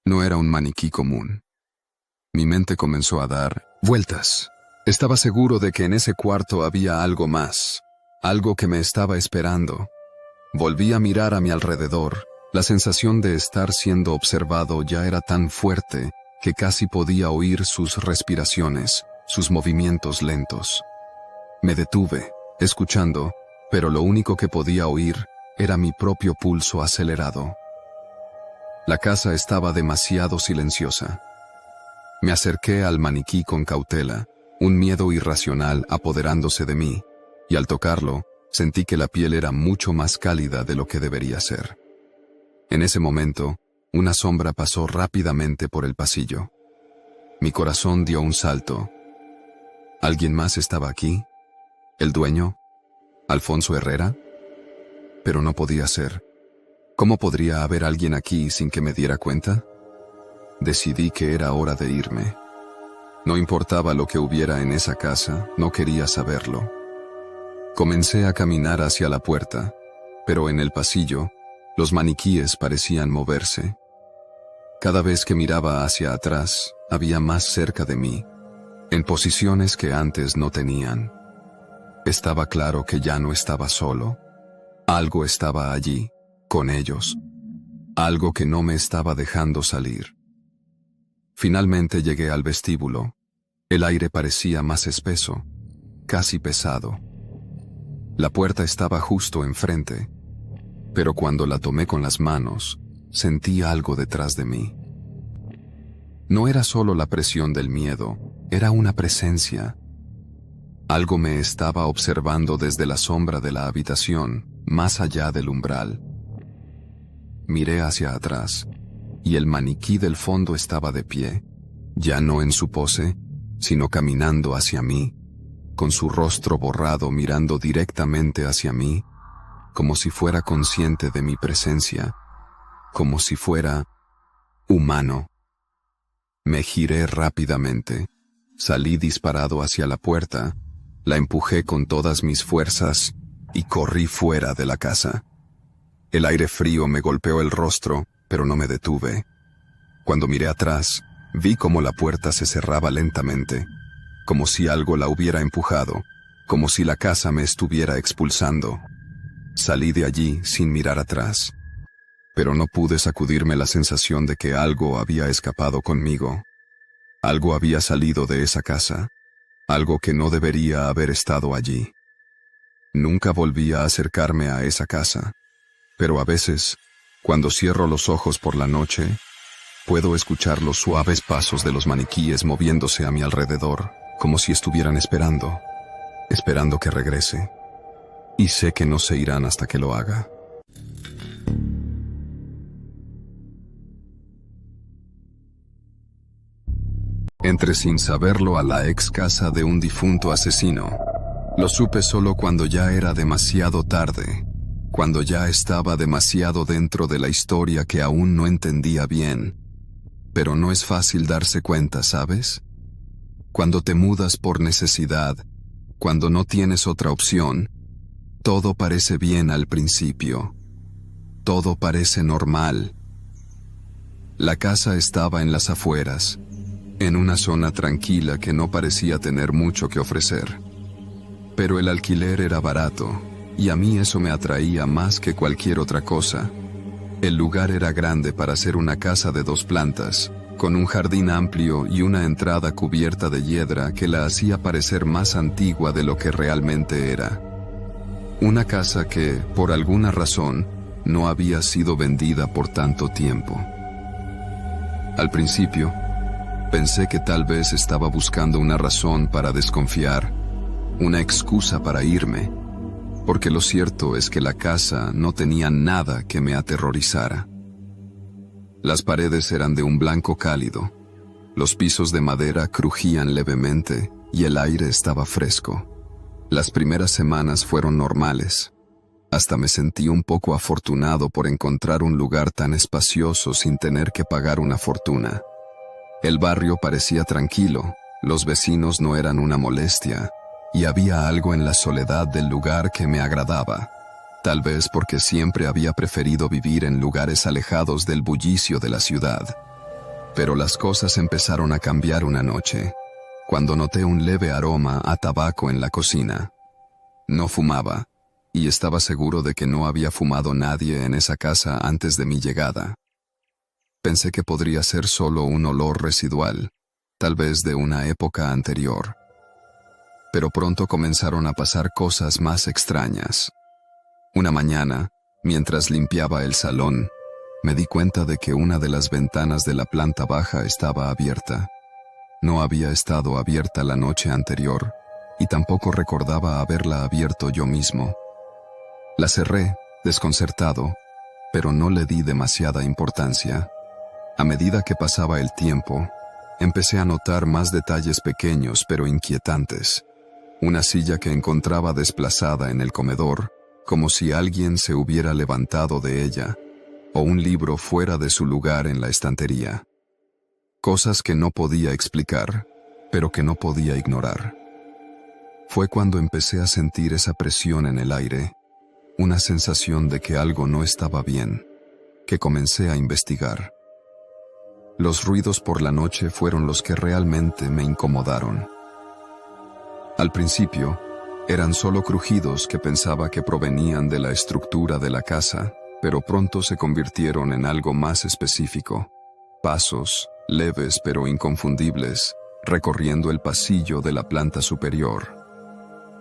No era un maniquí común. Mi mente comenzó a dar vueltas. Estaba seguro de que en ese cuarto había algo más, algo que me estaba esperando. Volví a mirar a mi alrededor. La sensación de estar siendo observado ya era tan fuerte que casi podía oír sus respiraciones, sus movimientos lentos. Me detuve, escuchando, pero lo único que podía oír era mi propio pulso acelerado. La casa estaba demasiado silenciosa. Me acerqué al maniquí con cautela, un miedo irracional apoderándose de mí, y al tocarlo, sentí que la piel era mucho más cálida de lo que debería ser. En ese momento, una sombra pasó rápidamente por el pasillo. Mi corazón dio un salto. ¿Alguien más estaba aquí? ¿El dueño? ¿Alfonso Herrera? Pero no podía ser. ¿Cómo podría haber alguien aquí sin que me diera cuenta? Decidí que era hora de irme. No importaba lo que hubiera en esa casa, no quería saberlo. Comencé a caminar hacia la puerta, pero en el pasillo, los maniquíes parecían moverse. Cada vez que miraba hacia atrás, había más cerca de mí, en posiciones que antes no tenían. Estaba claro que ya no estaba solo. Algo estaba allí, con ellos. Algo que no me estaba dejando salir. Finalmente llegué al vestíbulo. El aire parecía más espeso, casi pesado. La puerta estaba justo enfrente, pero cuando la tomé con las manos, sentí algo detrás de mí. No era solo la presión del miedo, era una presencia. Algo me estaba observando desde la sombra de la habitación, más allá del umbral. Miré hacia atrás, y el maniquí del fondo estaba de pie, ya no en su pose, sino caminando hacia mí, con su rostro borrado mirando directamente hacia mí, como si fuera consciente de mi presencia, como si fuera humano. Me giré rápidamente, salí disparado hacia la puerta, la empujé con todas mis fuerzas y corrí fuera de la casa. El aire frío me golpeó el rostro, pero no me detuve. Cuando miré atrás, vi cómo la puerta se cerraba lentamente, como si algo la hubiera empujado, como si la casa me estuviera expulsando. Salí de allí sin mirar atrás, pero no pude sacudirme la sensación de que algo había escapado conmigo. Algo había salido de esa casa, algo que no debería haber estado allí. Nunca volví a acercarme a esa casa, pero a veces, cuando cierro los ojos por la noche, puedo escuchar los suaves pasos de los maniquíes moviéndose a mi alrededor, como si estuvieran esperando que regrese. Y sé que no se irán hasta que lo haga. Entré sin saberlo a la ex casa de un difunto asesino. Lo supe solo cuando ya era demasiado tarde, cuando ya estaba demasiado dentro de la historia que aún no entendía bien. Pero no es fácil darse cuenta, ¿sabes? Cuando te mudas por necesidad, cuando no tienes otra opción, todo parece bien al principio. Todo parece normal. La casa estaba en las afueras, en una zona tranquila que no parecía tener mucho que ofrecer. Pero el alquiler era barato, y a mí eso me atraía más que cualquier otra cosa. El lugar era grande para ser una casa de 2 plantas, con un jardín amplio y una entrada cubierta de hiedra que la hacía parecer más antigua de lo que realmente era. Una casa que, por alguna razón, no había sido vendida por tanto tiempo. Al principio, pensé que tal vez estaba buscando una razón para desconfiar, una excusa para irme, porque lo cierto es que la casa no tenía nada que me aterrorizara. Las paredes eran de un blanco cálido, los pisos de madera crujían levemente y el aire estaba fresco. Las primeras semanas fueron normales. Hasta me sentí un poco afortunado por encontrar un lugar tan espacioso sin tener que pagar una fortuna. El barrio parecía tranquilo, los vecinos no eran una molestia, y había algo en la soledad del lugar que me agradaba, tal vez porque siempre había preferido vivir en lugares alejados del bullicio de la ciudad. Pero las cosas empezaron a cambiar una noche, cuando noté un leve aroma a tabaco en la cocina. No fumaba, y estaba seguro de que no había fumado nadie en esa casa antes de mi llegada. Pensé que podría ser solo un olor residual, tal vez de una época anterior. Pero pronto comenzaron a pasar cosas más extrañas. Una mañana, mientras limpiaba el salón, me di cuenta de que una de las ventanas de la planta baja estaba abierta. No había estado abierta la noche anterior, y tampoco recordaba haberla abierto yo mismo. La cerré, desconcertado, pero no le di demasiada importancia. A medida que pasaba el tiempo, empecé a notar más detalles pequeños pero inquietantes. Una silla que encontraba desplazada en el comedor, como si alguien se hubiera levantado de ella, o un libro fuera de su lugar en la estantería. Cosas que no podía explicar, pero que no podía ignorar. Fue cuando empecé a sentir esa presión en el aire, una sensación de que algo no estaba bien, que comencé a investigar. Los ruidos por la noche fueron los que realmente me incomodaron. Al principio, eran solo crujidos que pensaba que provenían de la estructura de la casa, pero pronto se convirtieron en algo más específico. Pasos, leves pero inconfundibles, recorriendo el pasillo de la planta superior.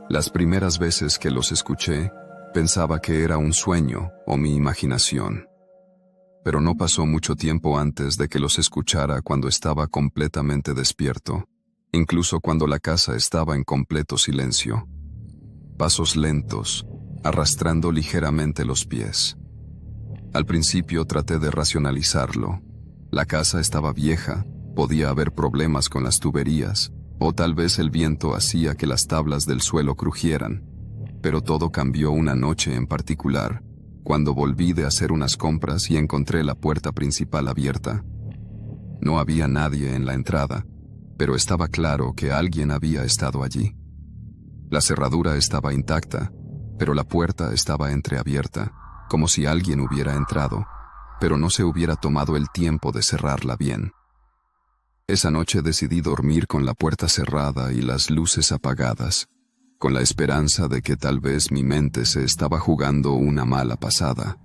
Las primeras veces que los escuché, pensaba que era un sueño o mi imaginación. Pero no pasó mucho tiempo antes de que los escuchara cuando estaba completamente despierto, incluso cuando la casa estaba en completo silencio. Pasos lentos, arrastrando ligeramente los pies. Al principio traté de racionalizarlo. La casa estaba vieja, podía haber problemas con las tuberías, o tal vez el viento hacía que las tablas del suelo crujieran. Pero todo cambió una noche en particular, cuando volví de hacer unas compras y encontré la puerta principal abierta. No había nadie en la entrada, pero estaba claro que alguien había estado allí. La cerradura estaba intacta, pero la puerta estaba entreabierta, como si alguien hubiera entrado, pero no se hubiera tomado el tiempo de cerrarla bien. Esa noche decidí dormir con la puerta cerrada y las luces apagadas, con la esperanza de que tal vez mi mente se estaba jugando una mala pasada.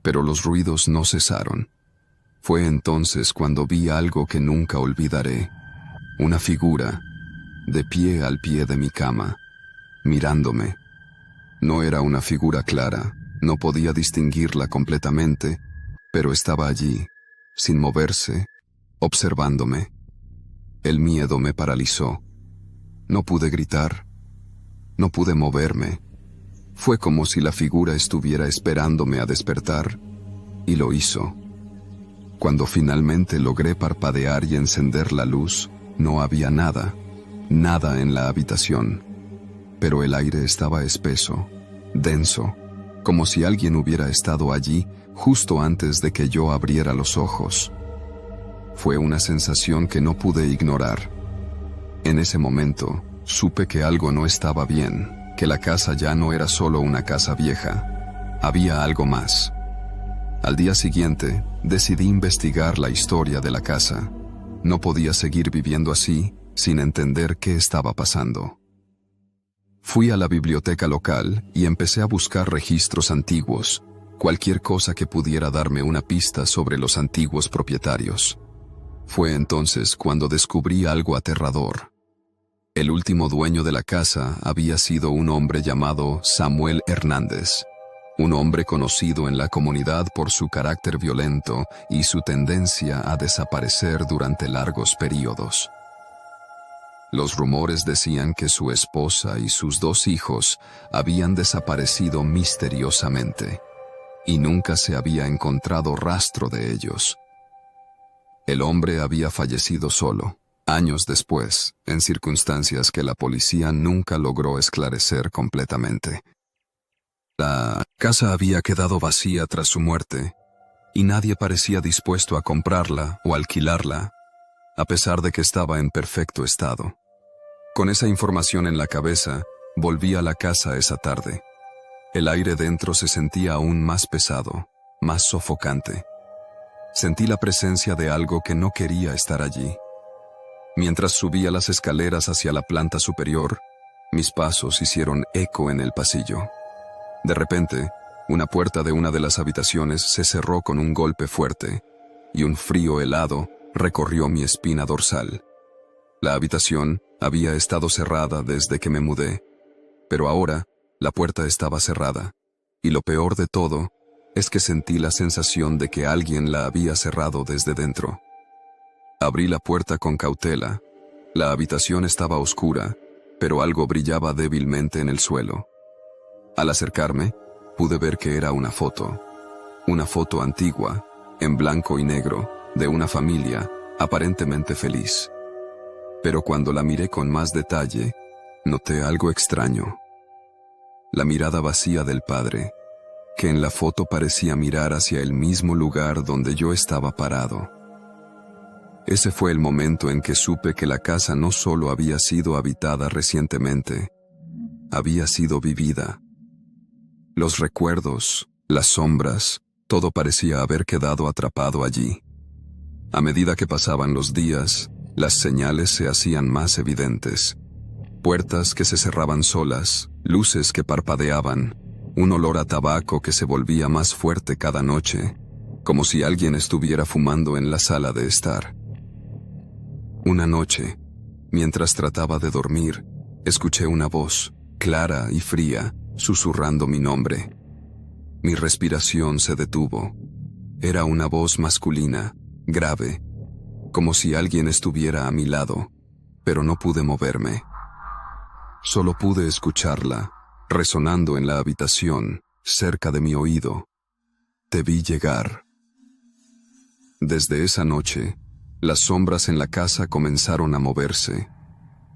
Pero los ruidos no cesaron. Fue entonces cuando vi algo que nunca olvidaré. Una figura, de pie al pie de mi cama, mirándome. No era una figura clara, no podía distinguirla completamente, pero estaba allí, sin moverse, observándome. El miedo me paralizó. No pude gritar. No pude moverme. Fue como si la figura estuviera esperándome a despertar, y lo hizo. Cuando finalmente logré parpadear y encender la luz, no había nada, nada en la habitación, pero el aire estaba espeso, denso, como si alguien hubiera estado allí justo antes de que yo abriera los ojos. Fue una sensación que no pude ignorar. En ese momento, supe que algo no estaba bien, que la casa ya no era solo una casa vieja. Había algo más. Al día siguiente, decidí investigar la historia de la casa. No podía seguir viviendo así, sin entender qué estaba pasando. Fui a la biblioteca local y empecé a buscar registros antiguos, cualquier cosa que pudiera darme una pista sobre los antiguos propietarios. Fue entonces cuando descubrí algo aterrador. El último dueño de la casa había sido un hombre llamado Samuel Hernández, un hombre conocido en la comunidad por su carácter violento y su tendencia a desaparecer durante largos periodos. Los rumores decían que su esposa y sus 2 hijos habían desaparecido misteriosamente, y nunca se había encontrado rastro de ellos. El hombre había fallecido solo, años después, en circunstancias que la policía nunca logró esclarecer completamente. La casa había quedado vacía tras su muerte, y nadie parecía dispuesto a comprarla o alquilarla, a pesar de que estaba en perfecto estado. Con esa información en la cabeza, volví a la casa esa tarde. El aire dentro se sentía aún más pesado, más sofocante. Sentí la presencia de algo que no quería estar allí. Mientras subía las escaleras hacia la planta superior, mis pasos hicieron eco en el pasillo. De repente, una puerta de una de las habitaciones se cerró con un golpe fuerte, y un frío helado recorrió mi espina dorsal. La habitación había estado cerrada desde que me mudé, pero ahora la puerta estaba cerrada, y lo peor de todo es que sentí la sensación de que alguien la había cerrado desde dentro. Abrí la puerta con cautela. La habitación estaba oscura, pero algo brillaba débilmente en el suelo. Al acercarme, pude ver que era una foto antigua, en blanco y negro, de una familia aparentemente feliz. Pero cuando la miré con más detalle, noté algo extraño. La mirada vacía del padre, que en la foto parecía mirar hacia el mismo lugar donde yo estaba parado. Ese fue el momento en que supe que la casa no solo había sido habitada recientemente, había sido vivida. Los recuerdos, las sombras, todo parecía haber quedado atrapado allí. A medida que pasaban los días, las señales se hacían más evidentes. Puertas que se cerraban solas, luces que parpadeaban, un olor a tabaco que se volvía más fuerte cada noche, como si alguien estuviera fumando en la sala de estar. Una noche, mientras trataba de dormir, escuché una voz, clara y fría, susurrando mi nombre. Mi respiración se detuvo. Era una voz masculina, grave, como si alguien estuviera a mi lado, pero no pude moverme. Solo pude escucharla, resonando en la habitación, cerca de mi oído. Te vi llegar. Desde esa noche, las sombras en la casa comenzaron a moverse.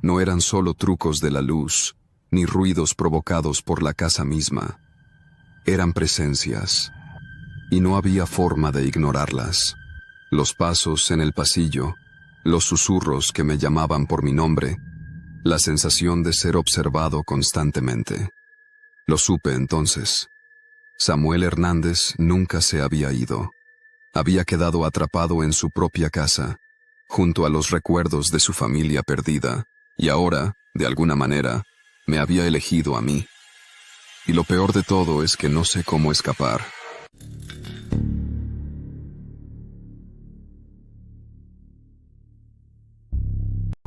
No eran solo trucos de la luz, ni ruidos provocados por la casa misma. Eran presencias, y no había forma de ignorarlas. Los pasos en el pasillo, los susurros que me llamaban por mi nombre, la sensación de ser observado constantemente. Lo supe entonces. Samuel Hernández nunca se había ido. Había quedado atrapado en su propia casa, junto a los recuerdos de su familia perdida, y ahora, de alguna manera, me había elegido a mí. Y lo peor de todo es que no sé cómo escapar.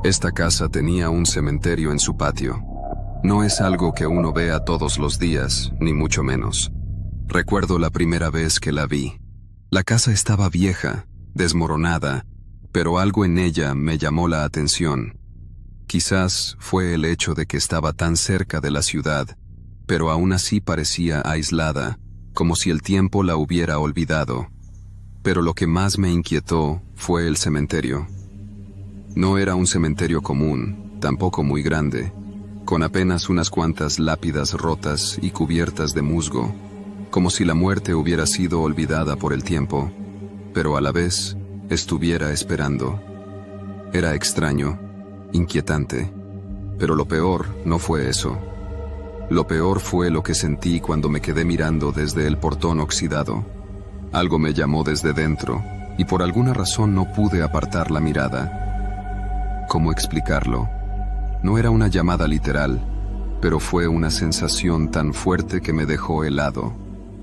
Esta casa tenía un cementerio en su patio. No es algo que uno vea todos los días, ni mucho menos. Recuerdo la primera vez que la vi. La casa estaba vieja, desmoronada, pero algo en ella me llamó la atención. Quizás fue el hecho de que estaba tan cerca de la ciudad, pero aún así parecía aislada, como si el tiempo la hubiera olvidado. Pero lo que más me inquietó fue el cementerio. No era un cementerio común, tampoco muy grande, con apenas unas cuantas lápidas rotas y cubiertas de musgo, como si la muerte hubiera sido olvidada por el tiempo, pero a la vez estuviera esperando. Era extraño, inquietante, pero lo peor no fue eso. Lo peor fue lo que sentí cuando me quedé mirando desde el portón oxidado. Algo me llamó desde dentro, y por alguna razón no pude apartar la mirada. ¿Cómo explicarlo? No era una llamada literal, pero fue una sensación tan fuerte que me dejó helado.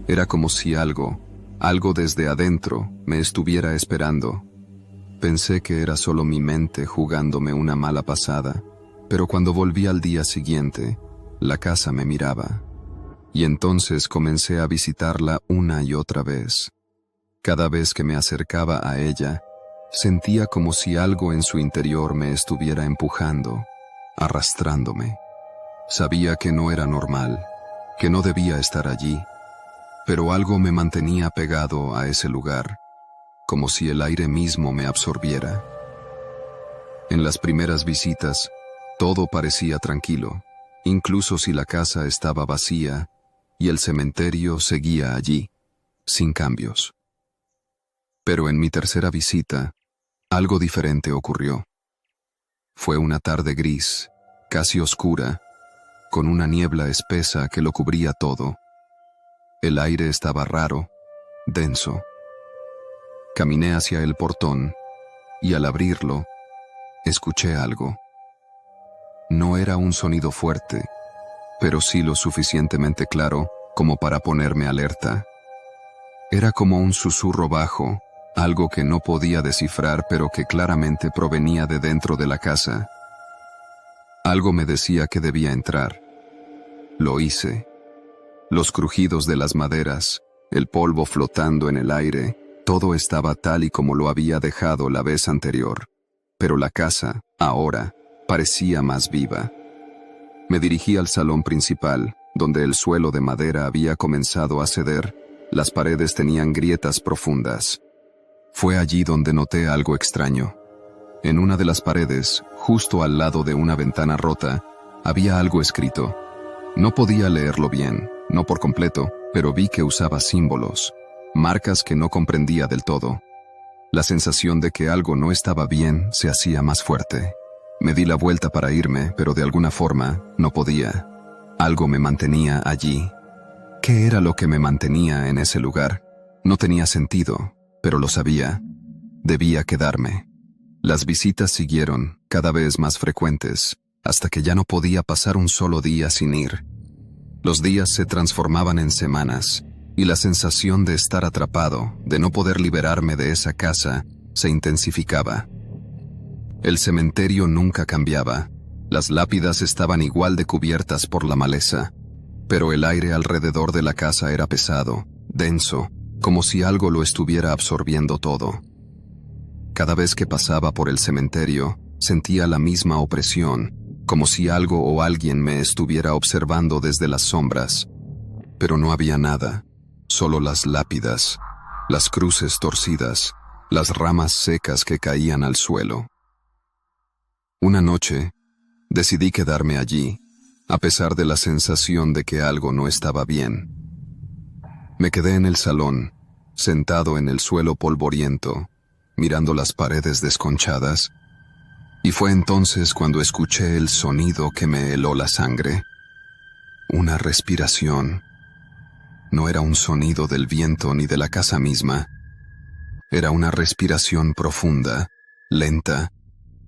Era como si algo desde adentro, me estuviera esperando. Pensé que era solo mi mente jugándome una mala pasada, pero cuando volví al día siguiente, la casa me miraba. Y entonces comencé a visitarla una y otra vez. Cada vez que me acercaba a ella, sentía como si algo en su interior me estuviera empujando, arrastrándome. Sabía que no era normal, que no debía estar allí, pero algo me mantenía pegado a ese lugar, como si el aire mismo me absorbiera. En las primeras visitas, todo parecía tranquilo, incluso si la casa estaba vacía y el cementerio seguía allí, sin cambios. Pero en mi tercera visita, algo diferente ocurrió. Fue una tarde gris, casi oscura, con una niebla espesa que lo cubría todo. El aire estaba raro, denso. Caminé hacia el portón y al abrirlo, escuché algo. No era un sonido fuerte, pero sí lo suficientemente claro como para ponerme alerta. Era como un susurro bajo, algo que no podía descifrar pero que claramente provenía de dentro de la casa. Algo me decía que debía entrar. Lo hice. Los crujidos de las maderas, el polvo flotando en el aire, todo estaba tal y como lo había dejado la vez anterior. Pero la casa, ahora, parecía más viva. Me dirigí al salón principal, donde el suelo de madera había comenzado a ceder. Las paredes tenían grietas profundas. Fue allí donde noté algo extraño. En una de las paredes, justo al lado de una ventana rota, había algo escrito. No podía leerlo bien, no por completo, pero vi que usaba símbolos, marcas que no comprendía del todo. La sensación de que algo no estaba bien se hacía más fuerte. Me di la vuelta para irme, pero de alguna forma no podía. Algo me mantenía allí. ¿Qué era lo que me mantenía en ese lugar? No tenía sentido, pero lo sabía. Debía quedarme. Las visitas siguieron, cada vez más frecuentes, hasta que ya no podía pasar un solo día sin ir. Los días se transformaban en semanas, y la sensación de estar atrapado, de no poder liberarme de esa casa, se intensificaba. El cementerio nunca cambiaba. Las lápidas estaban igual de cubiertas por la maleza, pero el aire alrededor de la casa era pesado, denso, como si algo lo estuviera absorbiendo todo. Cada vez que pasaba por el cementerio, sentía la misma opresión, como si algo o alguien me estuviera observando desde las sombras. Pero no había nada, solo las lápidas, las cruces torcidas, las ramas secas que caían al suelo. Una noche, decidí quedarme allí, a pesar de la sensación de que algo no estaba bien. Me quedé en el salón, sentado en el suelo polvoriento, mirando las paredes desconchadas, y fue entonces cuando escuché el sonido que me heló la sangre. Una respiración. No era un sonido del viento ni de la casa misma. Era una respiración profunda, lenta,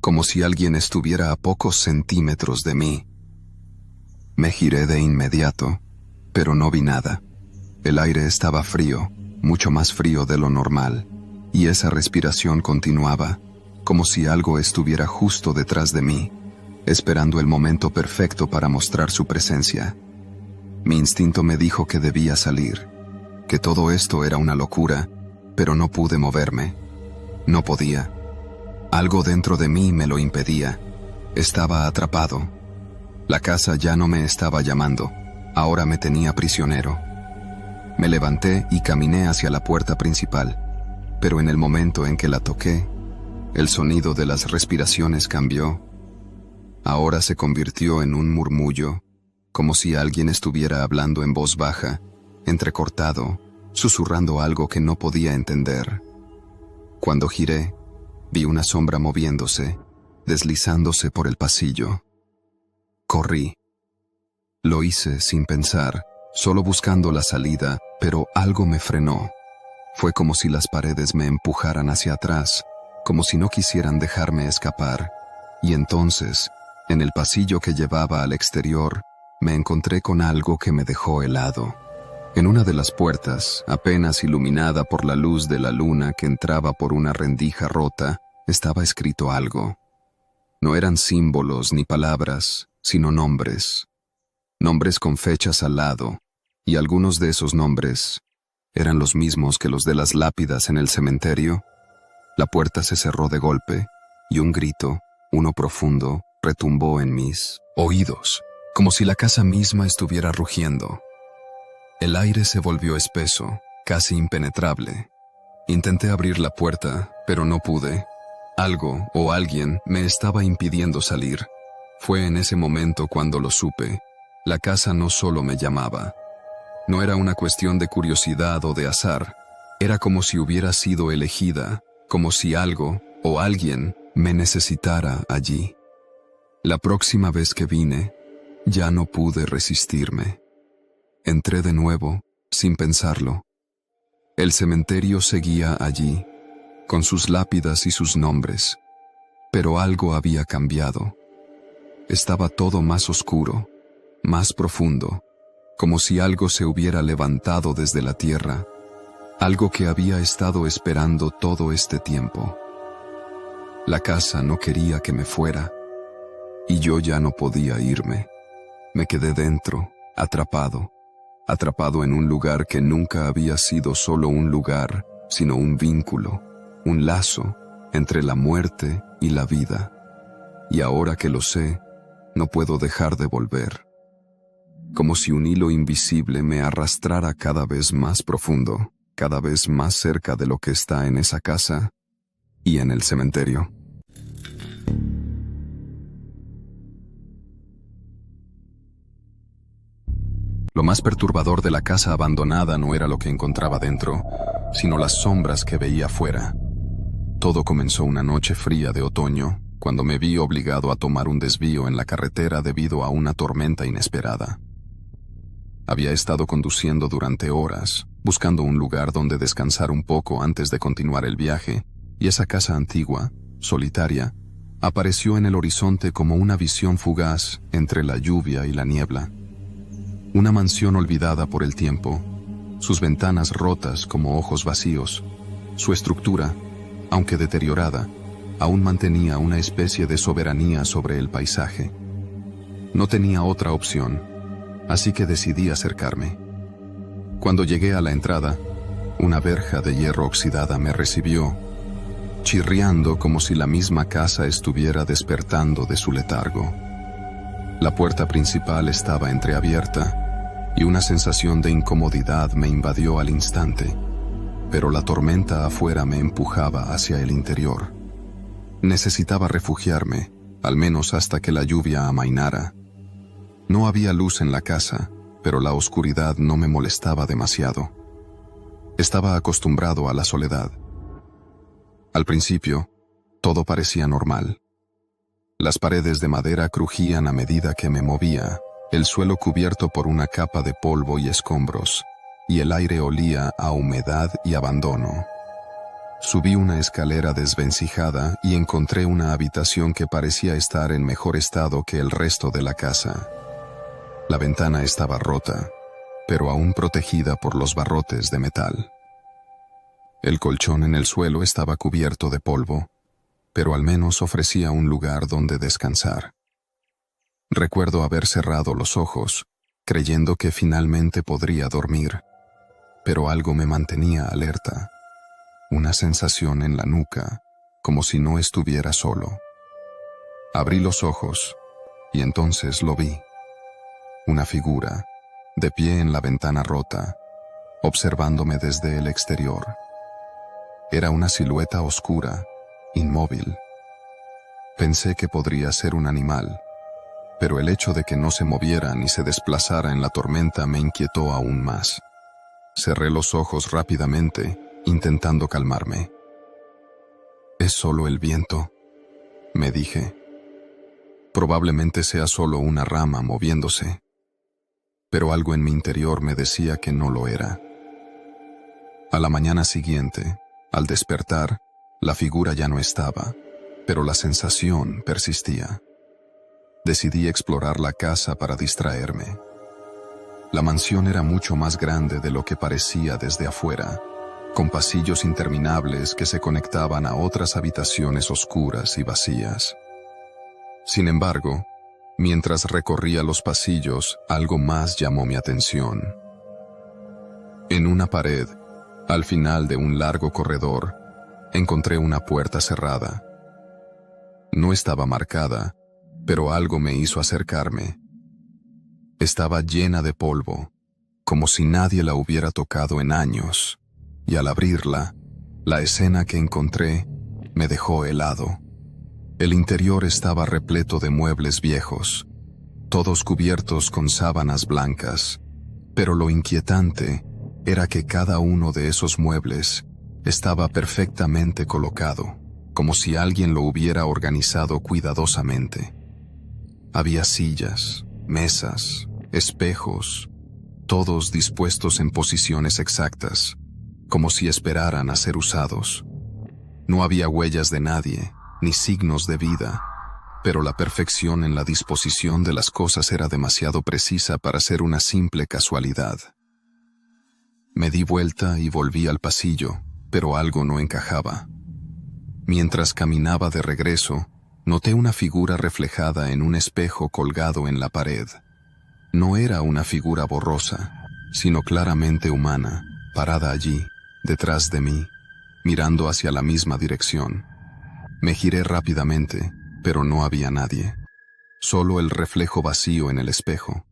como si alguien estuviera a pocos centímetros de mí. Me giré de inmediato, pero no vi nada. El aire estaba frío, mucho más frío de lo normal, y esa respiración continuaba, como si algo estuviera justo detrás de mí, esperando el momento perfecto para mostrar su presencia. Mi instinto me dijo que debía salir, que todo esto era una locura, pero no pude moverme. No podía. Algo dentro de mí me lo impedía. Estaba atrapado. La casa ya no me estaba llamando, ahora me tenía prisionero. Me levanté y caminé hacia la puerta principal, pero en el momento en que la toqué, el sonido de las respiraciones cambió. Ahora se convirtió en un murmullo, como si alguien estuviera hablando en voz baja, entrecortado, susurrando algo que no podía entender. Cuando giré, vi una sombra moviéndose, deslizándose por el pasillo. Corrí. Lo hice sin pensar, solo buscando la salida, pero algo me frenó. Fue como si las paredes me empujaran hacia atrás, como si no quisieran dejarme escapar. Y entonces, en el pasillo que llevaba al exterior, me encontré con algo que me dejó helado. En una de las puertas, apenas iluminada por la luz de la luna que entraba por una rendija rota, estaba escrito algo. No eran símbolos ni palabras, sino nombres. Nombres con fechas al lado, y algunos de esos nombres eran los mismos que los de las lápidas en el cementerio. La puerta se cerró de golpe, y un grito, uno profundo, retumbó en mis oídos, como si la casa misma estuviera rugiendo. El aire se volvió espeso, casi impenetrable. Intenté abrir la puerta, pero no pude. Algo o alguien me estaba impidiendo salir. Fue en ese momento cuando lo supe. La casa no solo me llamaba. No era una cuestión de curiosidad o de azar. Era como si hubiera sido elegida, como si algo o alguien me necesitara allí. La próxima vez que vine, ya no pude resistirme. Entré de nuevo, sin pensarlo. El cementerio seguía allí, con sus lápidas y sus nombres, pero algo había cambiado. Estaba todo más oscuro, más profundo, como si algo se hubiera levantado desde la tierra, algo que había estado esperando todo este tiempo. La casa no quería que me fuera, y yo ya no podía irme. Me quedé dentro, atrapado en un lugar que nunca había sido solo un lugar, sino un vínculo, un lazo entre la muerte y la vida. Y ahora que lo sé, no puedo dejar de volver. Como si un hilo invisible me arrastrara cada vez más profundo, cada vez más cerca de lo que está en esa casa y en el cementerio. Lo más perturbador de la casa abandonada no era lo que encontraba dentro, sino las sombras que veía afuera. Todo comenzó una noche fría de otoño, cuando me vi obligado a tomar un desvío en la carretera debido a una tormenta inesperada. Había estado conduciendo durante horas, buscando un lugar donde descansar un poco antes de continuar el viaje, y esa casa antigua, solitaria, apareció en el horizonte como una visión fugaz entre la lluvia y la niebla. Una mansión olvidada por el tiempo, sus ventanas rotas como ojos vacíos. Su estructura, aunque deteriorada, aún mantenía una especie de soberanía sobre el paisaje. No tenía otra opción, así que decidí acercarme. Cuando llegué a la entrada, una verja de hierro oxidada me recibió, chirriando como si la misma casa estuviera despertando de su letargo. La puerta principal estaba entreabierta, y una sensación de incomodidad me invadió al instante, pero la tormenta afuera me empujaba hacia el interior. Necesitaba refugiarme, al menos hasta que la lluvia amainara. No había luz en la casa, pero la oscuridad no me molestaba demasiado. Estaba acostumbrado a la soledad. Al principio, todo parecía normal. Las paredes de madera crujían a medida que me movía, el suelo cubierto por una capa de polvo y escombros, y el aire olía a humedad y abandono. Subí una escalera desvencijada y encontré una habitación que parecía estar en mejor estado que el resto de la casa. La ventana estaba rota, pero aún protegida por los barrotes de metal. El colchón en el suelo estaba cubierto de polvo, pero al menos ofrecía un lugar donde descansar. Recuerdo haber cerrado los ojos, creyendo que finalmente podría dormir, pero algo me mantenía alerta, una sensación en la nuca, como si no estuviera solo. Abrí los ojos, y entonces lo vi. Una figura, de pie en la ventana rota, observándome desde el exterior. Era una silueta oscura, inmóvil. Pensé que podría ser un animal, pero el hecho de que no se moviera ni se desplazara en la tormenta me inquietó aún más. Cerré los ojos rápidamente, intentando calmarme. «Es solo el viento», me dije. «Probablemente sea solo una rama moviéndose». Pero algo en mi interior me decía que no lo era. A la mañana siguiente, al despertar, la figura ya no estaba, pero la sensación persistía. Decidí explorar la casa para distraerme. La mansión era mucho más grande de lo que parecía desde afuera. con pasillos interminables que se conectaban a otras habitaciones oscuras y vacías. Sin embargo, mientras recorría los pasillos, algo más llamó mi atención. En una pared, al final de un largo corredor, encontré una puerta cerrada. No estaba marcada, pero algo me hizo acercarme. Estaba llena de polvo, como si nadie la hubiera tocado en años, y al abrirla, la escena que encontré me dejó helado. El interior estaba repleto de muebles viejos, todos cubiertos con sábanas blancas, pero lo inquietante era que cada uno de esos muebles estaba perfectamente colocado, como si alguien lo hubiera organizado cuidadosamente. Había sillas, mesas, espejos, todos dispuestos en posiciones exactas, como si esperaran a ser usados. No había huellas de nadie, ni signos de vida, pero la perfección en la disposición de las cosas era demasiado precisa para ser una simple casualidad. Me di vuelta y volví al pasillo, pero algo no encajaba. Mientras caminaba de regreso, noté una figura reflejada en un espejo colgado en la pared. No era una figura borrosa, sino claramente humana, parada allí, detrás de mí, mirando hacia la misma dirección. Me giré rápidamente, pero no había nadie. Solo el reflejo vacío en el espejo.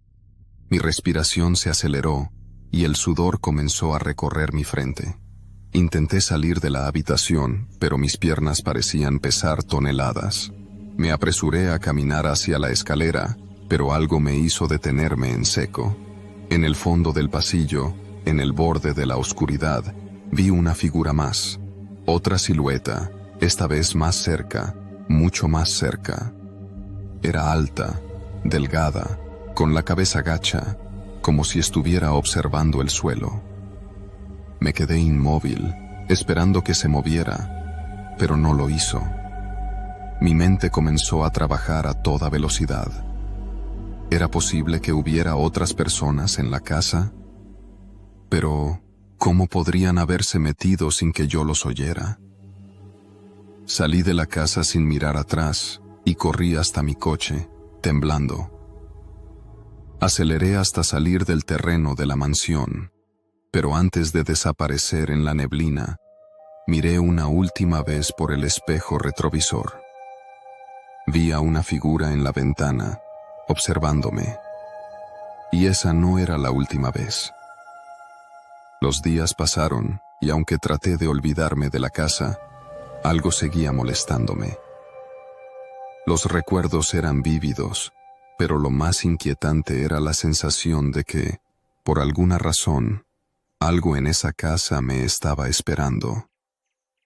Mi respiración se aceleró y el sudor comenzó a recorrer mi frente. Intenté salir de la habitación, pero mis piernas parecían pesar toneladas. Me apresuré a caminar hacia la escalera, pero algo me hizo detenerme en seco. En el fondo del pasillo, en el borde de la oscuridad, vi una figura más. Otra silueta, esta vez más cerca, mucho más cerca. Era alta, delgada, con la cabeza gacha, como si estuviera observando el suelo. Me quedé inmóvil, esperando que se moviera, pero no lo hizo. Mi mente comenzó a trabajar a toda velocidad. ¿Era posible que hubiera otras personas en la casa? Pero, ¿cómo podrían haberse metido sin que yo los oyera? Salí de la casa sin mirar atrás y corrí hasta mi coche, temblando. Aceleré hasta salir del terreno de la mansión, pero antes de desaparecer en la neblina, miré una última vez por el espejo retrovisor. Vi a una figura en la ventana, observándome. Y esa no era la última vez. Los días pasaron, y aunque traté de olvidarme de la casa, algo seguía molestándome. Los recuerdos eran vívidos, pero lo más inquietante era la sensación de que, por alguna razón, algo en esa casa me estaba esperando.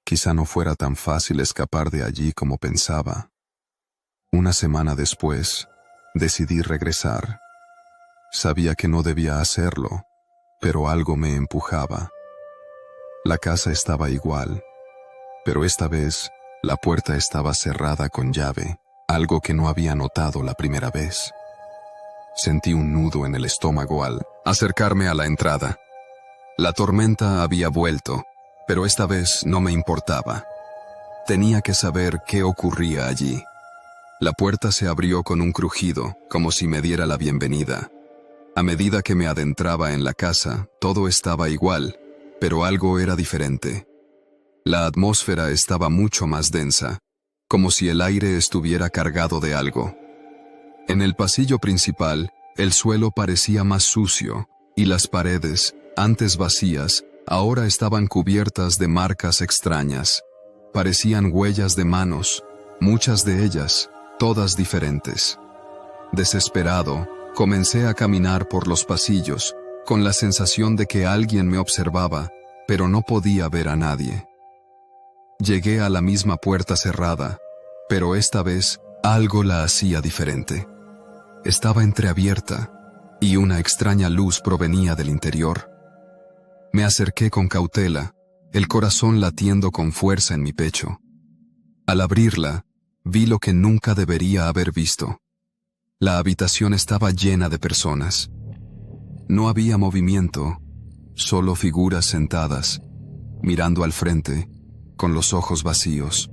Quizá no fuera tan fácil escapar de allí como pensaba. Una semana después, decidí regresar. Sabía que no debía hacerlo, pero algo me empujaba. La casa estaba igual, pero esta vez la puerta estaba cerrada con llave, algo que no había notado la primera vez. Sentí un nudo en el estómago al acercarme a la entrada. La tormenta había vuelto, pero esta vez no me importaba. Tenía que saber qué ocurría allí. La puerta se abrió con un crujido, como si me diera la bienvenida. A medida que me adentraba en la casa, todo estaba igual, pero algo era diferente. La atmósfera estaba mucho más densa, como si el aire estuviera cargado de algo. En el pasillo principal, el suelo parecía más sucio, y las paredes, antes vacías, ahora estaban cubiertas de marcas extrañas. Parecían huellas de manos, muchas de ellas, todas diferentes. Desesperado, comencé a caminar por los pasillos, con la sensación de que alguien me observaba, pero no podía ver a nadie. Llegué a la misma puerta cerrada, pero esta vez algo la hacía diferente. Estaba entreabierta, y una extraña luz provenía del interior. Me acerqué con cautela, el corazón latiendo con fuerza en mi pecho. Al abrirla, vi lo que nunca debería haber visto. La habitación estaba llena de personas. No había movimiento, solo figuras sentadas. mirando al frente, con los ojos vacíos.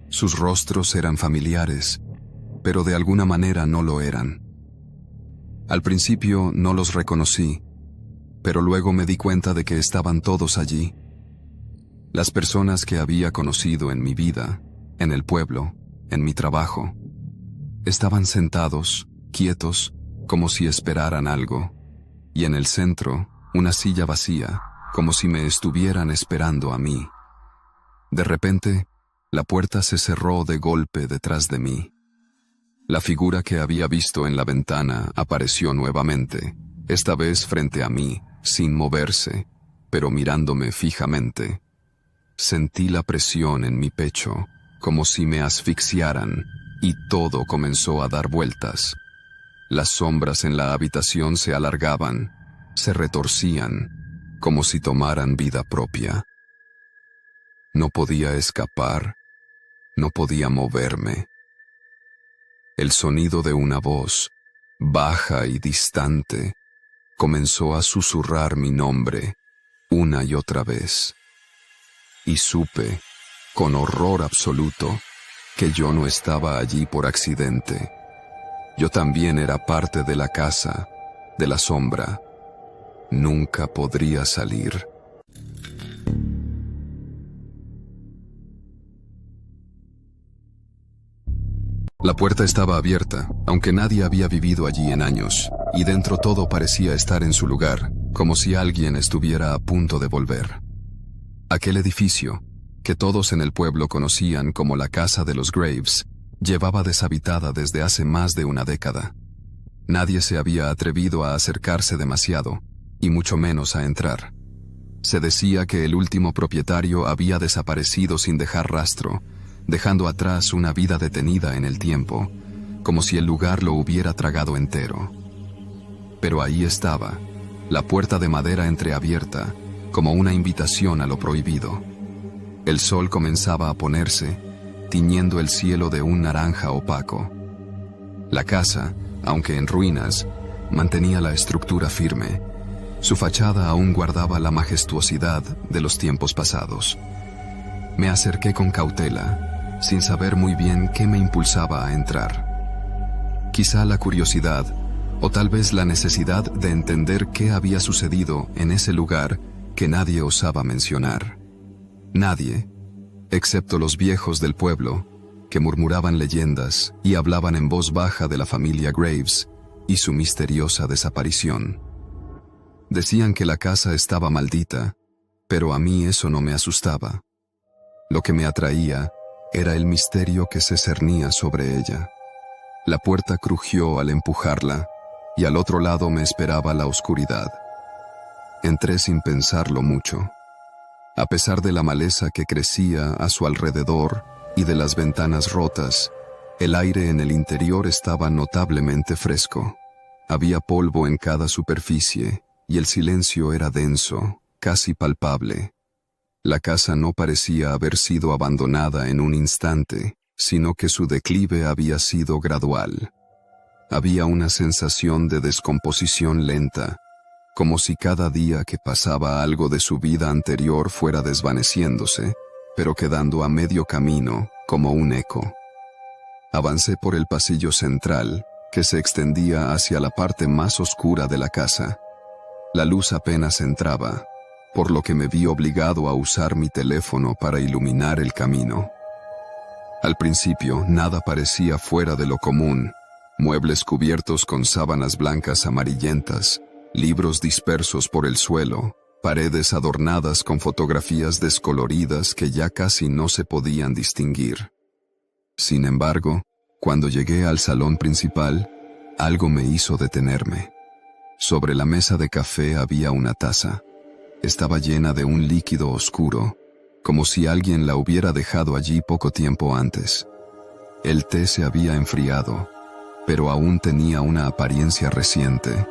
Sus rostros eran familiares, pero de alguna manera no lo eran. Al principio no los reconocí, pero luego me di cuenta de que estaban todos allí. Las personas que había conocido en mi vida, en el pueblo, en mi trabajo, estaban sentados, quietos, como si esperaran algo, y en el centro, una silla vacía, como si me estuvieran esperando a mí. De repente, la puerta se cerró de golpe detrás de mí. La figura que había visto en la ventana apareció nuevamente, esta vez frente a mí, sin moverse, pero mirándome fijamente. Sentí la presión en mi pecho, como si me asfixiaran, y todo comenzó a dar vueltas. Las sombras en la habitación se alargaban, se retorcían, como si tomaran vida propia. No podía escapar, no podía moverme. El sonido de una voz, baja y distante, comenzó a susurrar mi nombre, una y otra vez. Y supe, con horror absoluto, que yo no estaba allí por accidente. Yo también era parte de la casa, de la sombra. Nunca podría salir. La puerta estaba abierta, aunque nadie había vivido allí en años, y dentro todo parecía estar en su lugar, como si alguien estuviera a punto de volver. Aquel edificio, que todos en el pueblo conocían como la casa de los Graves, llevaba deshabitada desde hace más de una década. Nadie se había atrevido a acercarse demasiado, y mucho menos a entrar. Se decía que el último propietario había desaparecido sin dejar rastro, dejando atrás una vida detenida en el tiempo, como si el lugar lo hubiera tragado entero. Pero ahí estaba, la puerta de madera entreabierta, como una invitación a lo prohibido. El sol comenzaba a ponerse, tiñendo el cielo de un naranja opaco. La casa, aunque en ruinas, mantenía la estructura firme. Su fachada aún guardaba la majestuosidad de los tiempos pasados. Me acerqué con cautela, sin saber muy bien qué me impulsaba a entrar. Quizá la curiosidad, o tal vez la necesidad de entender qué había sucedido en ese lugar que nadie osaba mencionar. Nadie, excepto los viejos del pueblo, que murmuraban leyendas y hablaban en voz baja de la familia Graves y su misteriosa desaparición. Decían que la casa estaba maldita, pero a mí eso no me asustaba. Lo que me atraía era el misterio que se cernía sobre ella. La puerta crujió al empujarla, y al otro lado me esperaba la oscuridad. Entré sin pensarlo mucho. A pesar de la maleza que crecía a su alrededor y de las ventanas rotas, el aire en el interior estaba notablemente fresco. Había polvo en cada superficie, y el silencio era denso, casi palpable. La casa no parecía haber sido abandonada en un instante, sino que su declive había sido gradual. Había una sensación de descomposición lenta, como si cada día que pasaba algo de su vida anterior fuera desvaneciéndose, pero quedando a medio camino, como un eco. Avancé por el pasillo central, que se extendía hacia la parte más oscura de la casa. La luz apenas entraba, por lo que me vi obligado a usar mi teléfono para iluminar el camino. Al principio, nada parecía fuera de lo común. Muebles cubiertos con sábanas blancas amarillentas, libros dispersos por el suelo, paredes adornadas con fotografías descoloridas que ya casi no se podían distinguir. Sin embargo, cuando llegué al salón principal, algo me hizo detenerme. Sobre la mesa de café había una taza. Estaba llena de un líquido oscuro, como si alguien la hubiera dejado allí poco tiempo antes. El té se había enfriado, pero aún tenía una apariencia reciente.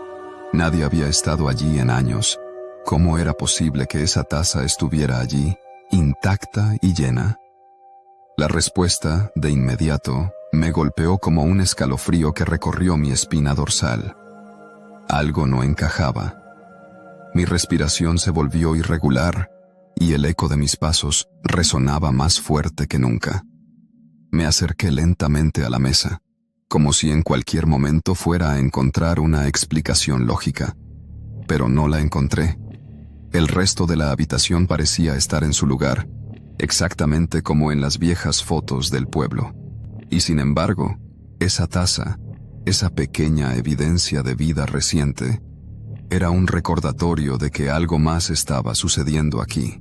Nadie había estado allí en años. ¿Cómo era posible que esa taza estuviera allí, intacta y llena? La respuesta, de inmediato, me golpeó como un escalofrío que recorrió mi espina dorsal. Algo no encajaba. Mi respiración se volvió irregular, y el eco de mis pasos resonaba más fuerte que nunca. Me acerqué lentamente a la mesa, como si en cualquier momento fuera a encontrar una explicación lógica, pero no la encontré. El resto de la habitación parecía estar en su lugar, exactamente como en las viejas fotos del pueblo. Y sin embargo, esa taza, esa pequeña evidencia de vida reciente, era un recordatorio de que algo más estaba sucediendo aquí.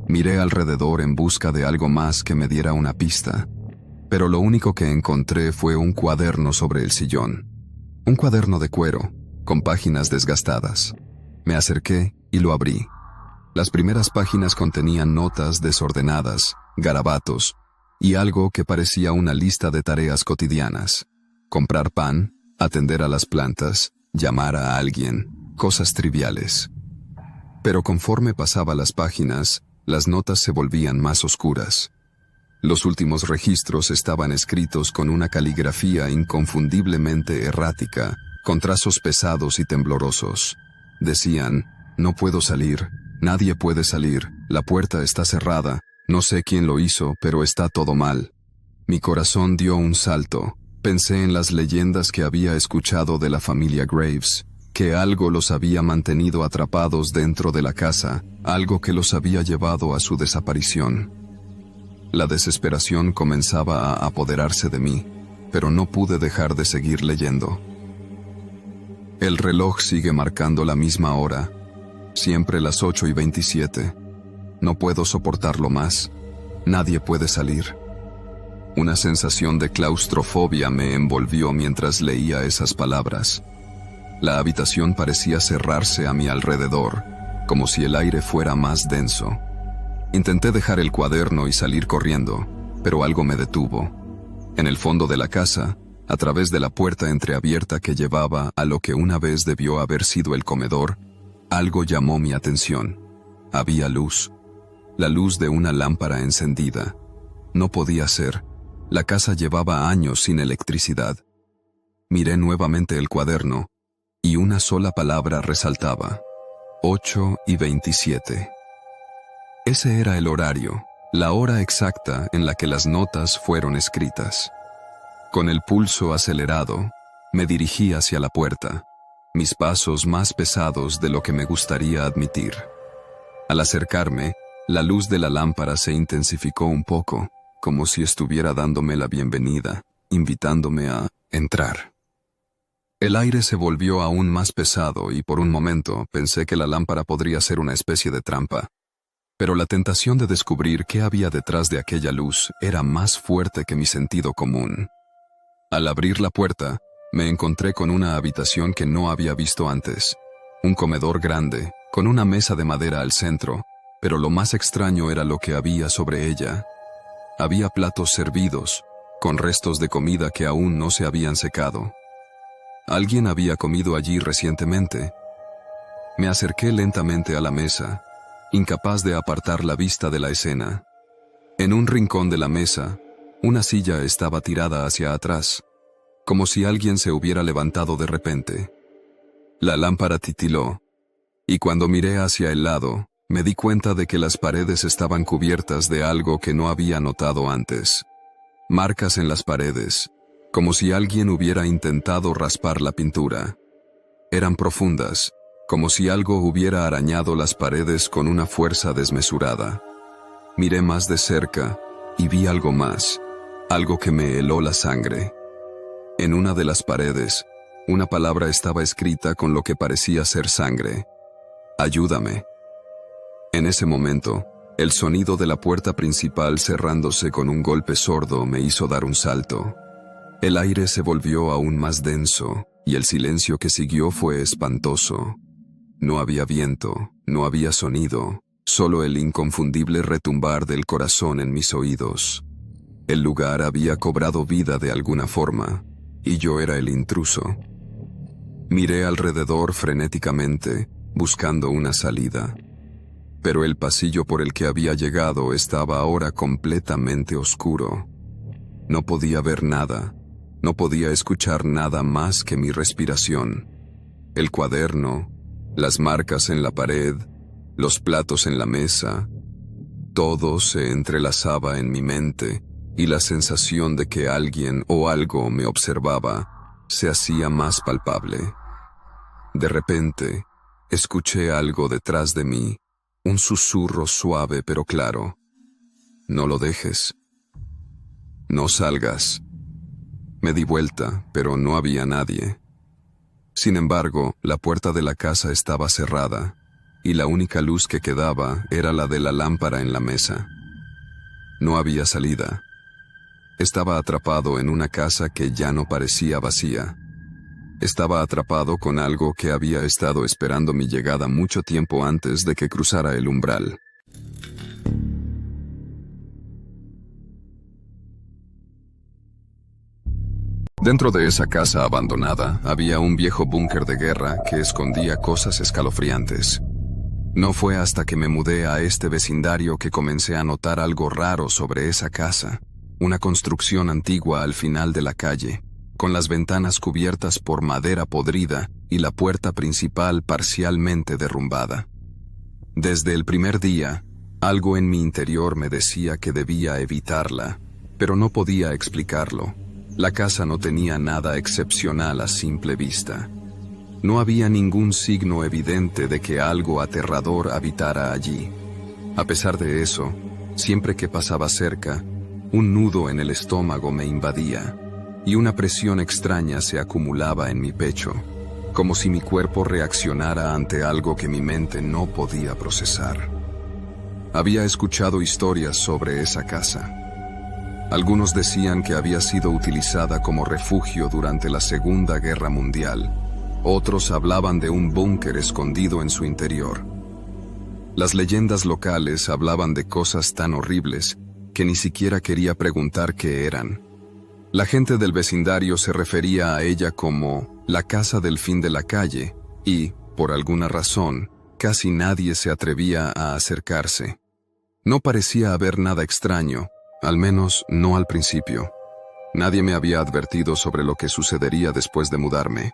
Miré alrededor en busca de algo más que me diera una pista, pero lo único que encontré fue un cuaderno sobre el sillón. Un cuaderno de cuero, con páginas desgastadas. Me acerqué y lo abrí. Las primeras páginas contenían notas desordenadas, garabatos, y algo que parecía una lista de tareas cotidianas. Comprar pan, atender a las plantas, llamar a alguien, cosas triviales. Pero conforme pasaba las páginas, las notas se volvían más oscuras. Los últimos registros estaban escritos con una caligrafía inconfundiblemente errática, con trazos pesados y temblorosos. Decían: no puedo salir, nadie puede salir, la puerta está cerrada, no sé quién lo hizo, pero está todo mal. Mi corazón dio un salto. Pensé en las leyendas que había escuchado de la familia Graves, que algo los había mantenido atrapados dentro de la casa, algo que los había llevado a su desaparición. La desesperación comenzaba a apoderarse de mí, pero no pude dejar de seguir leyendo. El reloj sigue marcando la misma hora, siempre las 8:27. No puedo soportarlo más. Nadie puede salir. Una sensación de claustrofobia me envolvió mientras leía esas palabras. La habitación parecía cerrarse a mi alrededor, como si el aire fuera más denso. Intenté dejar el cuaderno y salir corriendo, pero algo me detuvo. En el fondo de la casa, a través de la puerta entreabierta que llevaba a lo que una vez debió haber sido el comedor, algo llamó mi atención. Había luz. La luz de una lámpara encendida. No podía ser. La casa llevaba años sin electricidad. Miré nuevamente el cuaderno, y una sola palabra resaltaba: 8:27. Ese era el horario, la hora exacta en la que las notas fueron escritas. Con el pulso acelerado, me dirigí hacia la puerta, mis pasos más pesados de lo que me gustaría admitir. Al acercarme, la luz de la lámpara se intensificó un poco, como si estuviera dándome la bienvenida, invitándome a entrar. El aire se volvió aún más pesado y por un momento pensé que la lámpara podría ser una especie de trampa. Pero la tentación de descubrir qué había detrás de aquella luz era más fuerte que mi sentido común. Al abrir la puerta, me encontré con una habitación que no había visto antes. Un comedor grande, con una mesa de madera al centro, pero lo más extraño era lo que había sobre ella. Había platos servidos, con restos de comida que aún no se habían secado. Alguien había comido allí recientemente. Me acerqué lentamente a la mesa, incapaz de apartar la vista de la escena. En un rincón de la mesa, una silla estaba tirada hacia atrás, como si alguien se hubiera levantado de repente. La lámpara titiló, y cuando miré hacia el lado, me di cuenta de que las paredes estaban cubiertas de algo que no había notado antes. Marcas en las paredes, como si alguien hubiera intentado raspar la pintura. Eran profundas, como si algo hubiera arañado las paredes con una fuerza desmesurada. Miré más de cerca y vi algo más, algo que me heló la sangre. En una de las paredes, una palabra estaba escrita con lo que parecía ser sangre. Ayúdame. En ese momento, el sonido de la puerta principal cerrándose con un golpe sordo me hizo dar un salto. El aire se volvió aún más denso y el silencio que siguió fue espantoso. No había viento, no había sonido, solo el inconfundible retumbar del corazón en mis oídos. El lugar había cobrado vida de alguna forma, y yo era el intruso. Miré alrededor frenéticamente, buscando una salida. Pero el pasillo por el que había llegado estaba ahora completamente oscuro. No podía ver nada, no podía escuchar nada más que mi respiración. El cuaderno, las marcas en la pared, los platos en la mesa. Todo se entrelazaba en mi mente y la sensación de que alguien o algo me observaba se hacía más palpable. De repente, escuché algo detrás de mí, un susurro suave pero claro. No lo dejes. No salgas. Me di vuelta, pero no había nadie. Sin embargo, la puerta de la casa estaba cerrada, y la única luz que quedaba era la de la lámpara en la mesa. No había salida. Estaba atrapado en una casa que ya no parecía vacía. Estaba atrapado con algo que había estado esperando mi llegada mucho tiempo antes de que cruzara el umbral. Dentro de esa casa abandonada había un viejo búnker de guerra que escondía cosas escalofriantes. No fue hasta que me mudé a este vecindario que comencé a notar algo raro sobre esa casa, una construcción antigua al final de la calle, con las ventanas cubiertas por madera podrida y la puerta principal parcialmente derrumbada. Desde el primer día, algo en mi interior me decía que debía evitarla, pero no podía explicarlo. La casa no tenía nada excepcional a simple vista. No había ningún signo evidente de que algo aterrador habitara allí. A pesar de eso, siempre que pasaba cerca, un nudo en el estómago me invadía, y una presión extraña se acumulaba en mi pecho, como si mi cuerpo reaccionara ante algo que mi mente no podía procesar. Había escuchado historias sobre esa casa. Algunos decían que había sido utilizada como refugio durante la Segunda Guerra Mundial. Otros hablaban de un búnker escondido en su interior. Las leyendas locales hablaban de cosas tan horribles que ni siquiera quería preguntar qué eran. La gente del vecindario se refería a ella como la casa del fin de la calle y, por alguna razón, casi nadie se atrevía a acercarse. No parecía haber nada extraño, al menos no al principio. Nadie me había advertido sobre lo que sucedería después de mudarme.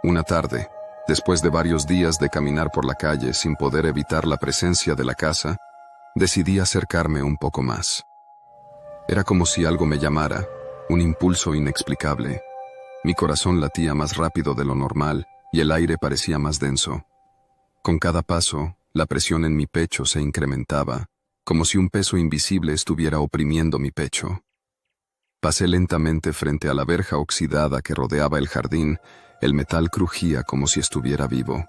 Una tarde, después de varios días de caminar por la calle sin poder evitar la presencia de la casa, decidí acercarme un poco más. Era como si algo me llamara, un impulso inexplicable. Mi corazón latía más rápido de lo normal y el aire parecía más denso. Con cada paso, la presión en mi pecho se incrementaba, como si un peso invisible estuviera oprimiendo mi pecho. Pasé lentamente frente a la verja oxidada que rodeaba el jardín. El metal crujía como si estuviera vivo.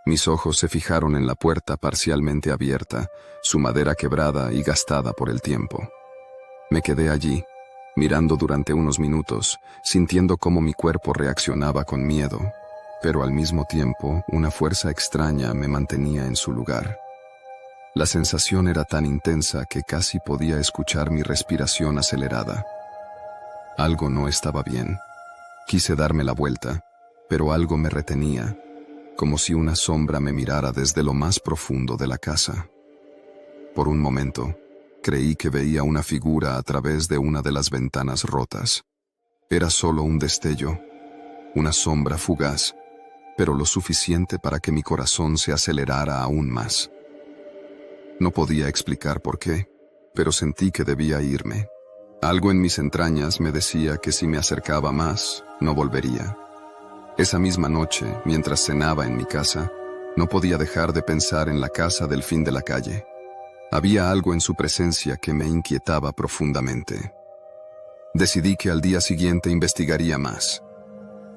Mis ojos se fijaron en la puerta parcialmente abierta, su madera quebrada y gastada por el tiempo. Me quedé allí, mirando durante unos minutos, sintiendo cómo mi cuerpo reaccionaba con miedo, pero al mismo tiempo una fuerza extraña me mantenía en su lugar. La sensación era tan intensa que casi podía escuchar mi respiración acelerada. Algo no estaba bien. Quise darme la vuelta, pero algo me retenía, como si una sombra me mirara desde lo más profundo de la casa. Por un momento, creí que veía una figura a través de una de las ventanas rotas. Era solo un destello, una sombra fugaz, pero lo suficiente para que mi corazón se acelerara aún más. No podía explicar por qué, pero sentí que debía irme. Algo en mis entrañas me decía que si me acercaba más, no volvería. Esa misma noche, mientras cenaba en mi casa, no podía dejar de pensar en la casa del fin de la calle. Había algo en su presencia que me inquietaba profundamente. Decidí que al día siguiente investigaría más.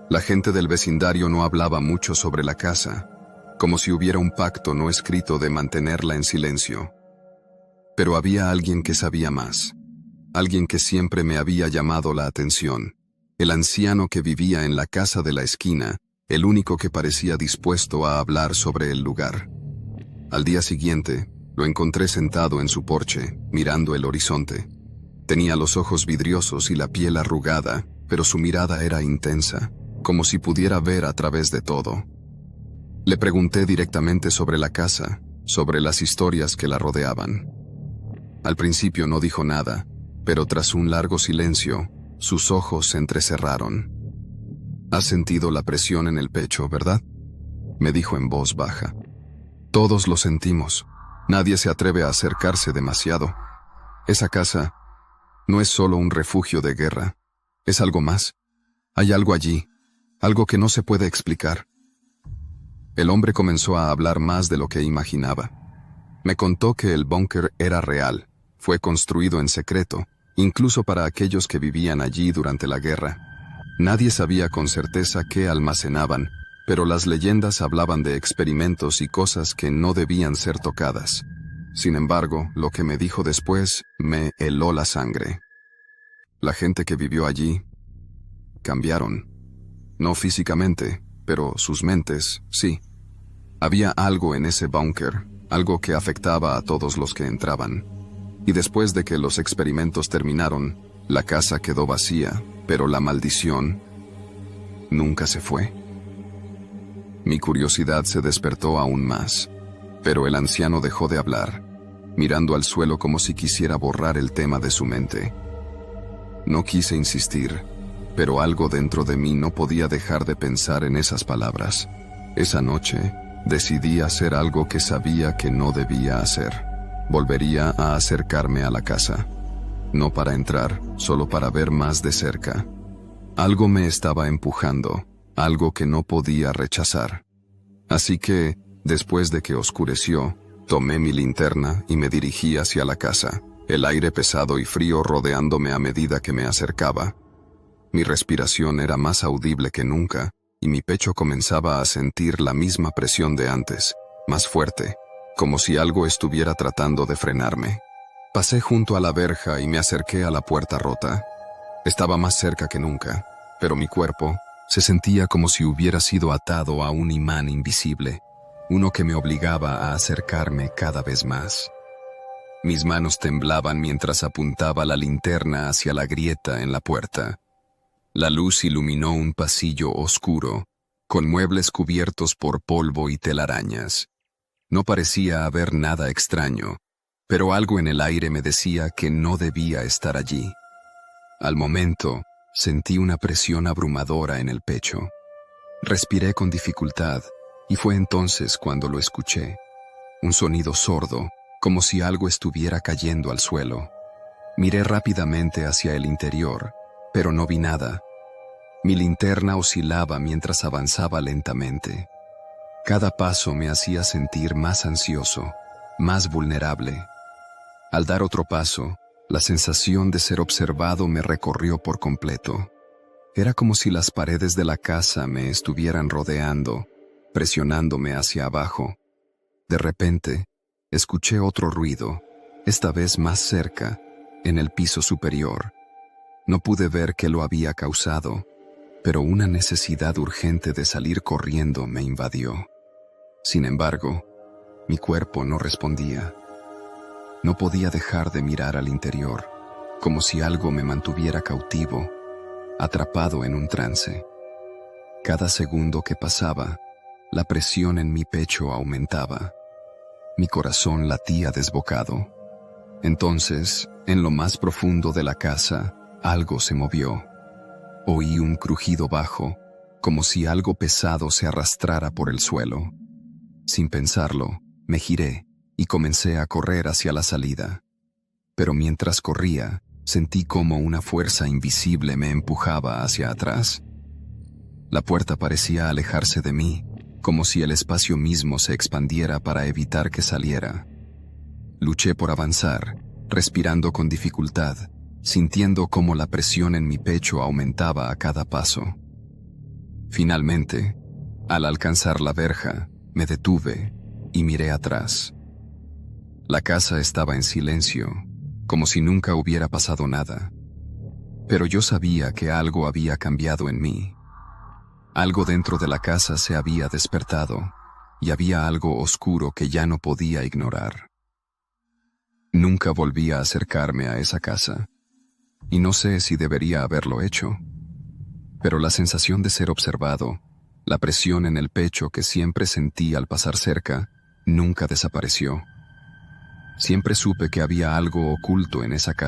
La gente del vecindario no hablaba mucho sobre la casa, como si hubiera un pacto no escrito de mantenerla en silencio. Pero había alguien que sabía más, alguien que siempre me había llamado la atención, el anciano que vivía en la casa de la esquina, el único que parecía dispuesto a hablar sobre el lugar. Al día siguiente, lo encontré sentado en su porche, mirando el horizonte. Tenía los ojos vidriosos y la piel arrugada, pero su mirada era intensa, como si pudiera ver a través de todo. Le pregunté directamente sobre la casa, sobre las historias que la rodeaban. Al principio no dijo nada, pero tras un largo silencio, sus ojos se entrecerraron. «Has sentido la presión en el pecho, ¿verdad?», me dijo en voz baja. Todos lo sentimos. Nadie se atreve a acercarse demasiado. Esa casa no es solo un refugio de guerra. Es algo más. Hay algo allí, algo que no se puede explicar. El hombre comenzó a hablar más de lo que imaginaba. Me contó que el búnker era real, fue construido en secreto, incluso para aquellos que vivían allí durante la guerra. Nadie sabía con certeza qué almacenaban, pero las leyendas hablaban de experimentos y cosas que no debían ser tocadas. Sin embargo, lo que me dijo después me heló la sangre. La gente que vivió allí cambiaron. No físicamente, pero sus mentes, sí. Había algo en ese búnker, algo que afectaba a todos los que entraban. Y después de que los experimentos terminaron, la casa quedó vacía, pero la maldición nunca se fue. Mi curiosidad se despertó aún más, pero el anciano dejó de hablar, mirando al suelo como si quisiera borrar el tema de su mente. No quise insistir, pero algo dentro de mí no podía dejar de pensar en esas palabras. Esa noche, decidí hacer algo que sabía que no debía hacer. Volvería a acercarme a la casa. No para entrar, solo para ver más de cerca. Algo me estaba empujando, algo que no podía rechazar. Así que, después de que oscureció, tomé mi linterna y me dirigí hacia la casa, el aire pesado y frío rodeándome a medida que me acercaba. Mi respiración era más audible que nunca, y mi pecho comenzaba a sentir la misma presión de antes, más fuerte, como si algo estuviera tratando de frenarme. Pasé junto a la verja y me acerqué a la puerta rota. Estaba más cerca que nunca, pero mi cuerpo se sentía como si hubiera sido atado a un imán invisible, uno que me obligaba a acercarme cada vez más. Mis manos temblaban mientras apuntaba la linterna hacia la grieta en la puerta. La luz iluminó un pasillo oscuro, con muebles cubiertos por polvo y telarañas. No parecía haber nada extraño, pero algo en el aire me decía que no debía estar allí. Al momento, sentí una presión abrumadora en el pecho. Respiré con dificultad, y fue entonces cuando lo escuché. Un sonido sordo, como si algo estuviera cayendo al suelo. Miré rápidamente hacia el interior, pero no vi nada. Mi linterna oscilaba mientras avanzaba lentamente. Cada paso me hacía sentir más ansioso, más vulnerable. Al dar otro paso, la sensación de ser observado me recorrió por completo. Era como si las paredes de la casa me estuvieran rodeando, presionándome hacia abajo. De repente, escuché otro ruido, esta vez más cerca, en el piso superior. No pude ver qué lo había causado, pero una necesidad urgente de salir corriendo me invadió. Sin embargo, mi cuerpo no respondía. No podía dejar de mirar al interior, como si algo me mantuviera cautivo, atrapado en un trance. Cada segundo que pasaba, la presión en mi pecho aumentaba. Mi corazón latía desbocado. Entonces, en lo más profundo de la casa, algo se movió. Oí un crujido bajo, como si algo pesado se arrastrara por el suelo. Sin pensarlo, me giré y comencé a correr hacia la salida. Pero mientras corría, sentí como una fuerza invisible me empujaba hacia atrás. La puerta parecía alejarse de mí, como si el espacio mismo se expandiera para evitar que saliera. Luché por avanzar, respirando con dificultad, sintiendo cómo la presión en mi pecho aumentaba a cada paso. Finalmente, al alcanzar la verja, me detuve y miré atrás. La casa estaba en silencio, como si nunca hubiera pasado nada. Pero yo sabía que algo había cambiado en mí. Algo dentro de la casa se había despertado, y había algo oscuro que ya no podía ignorar. Nunca volví a acercarme a esa casa, y no sé si debería haberlo hecho. Pero la sensación de ser observado, la presión en el pecho que siempre sentí al pasar cerca, nunca desapareció. Siempre supe que había algo oculto en esa casa.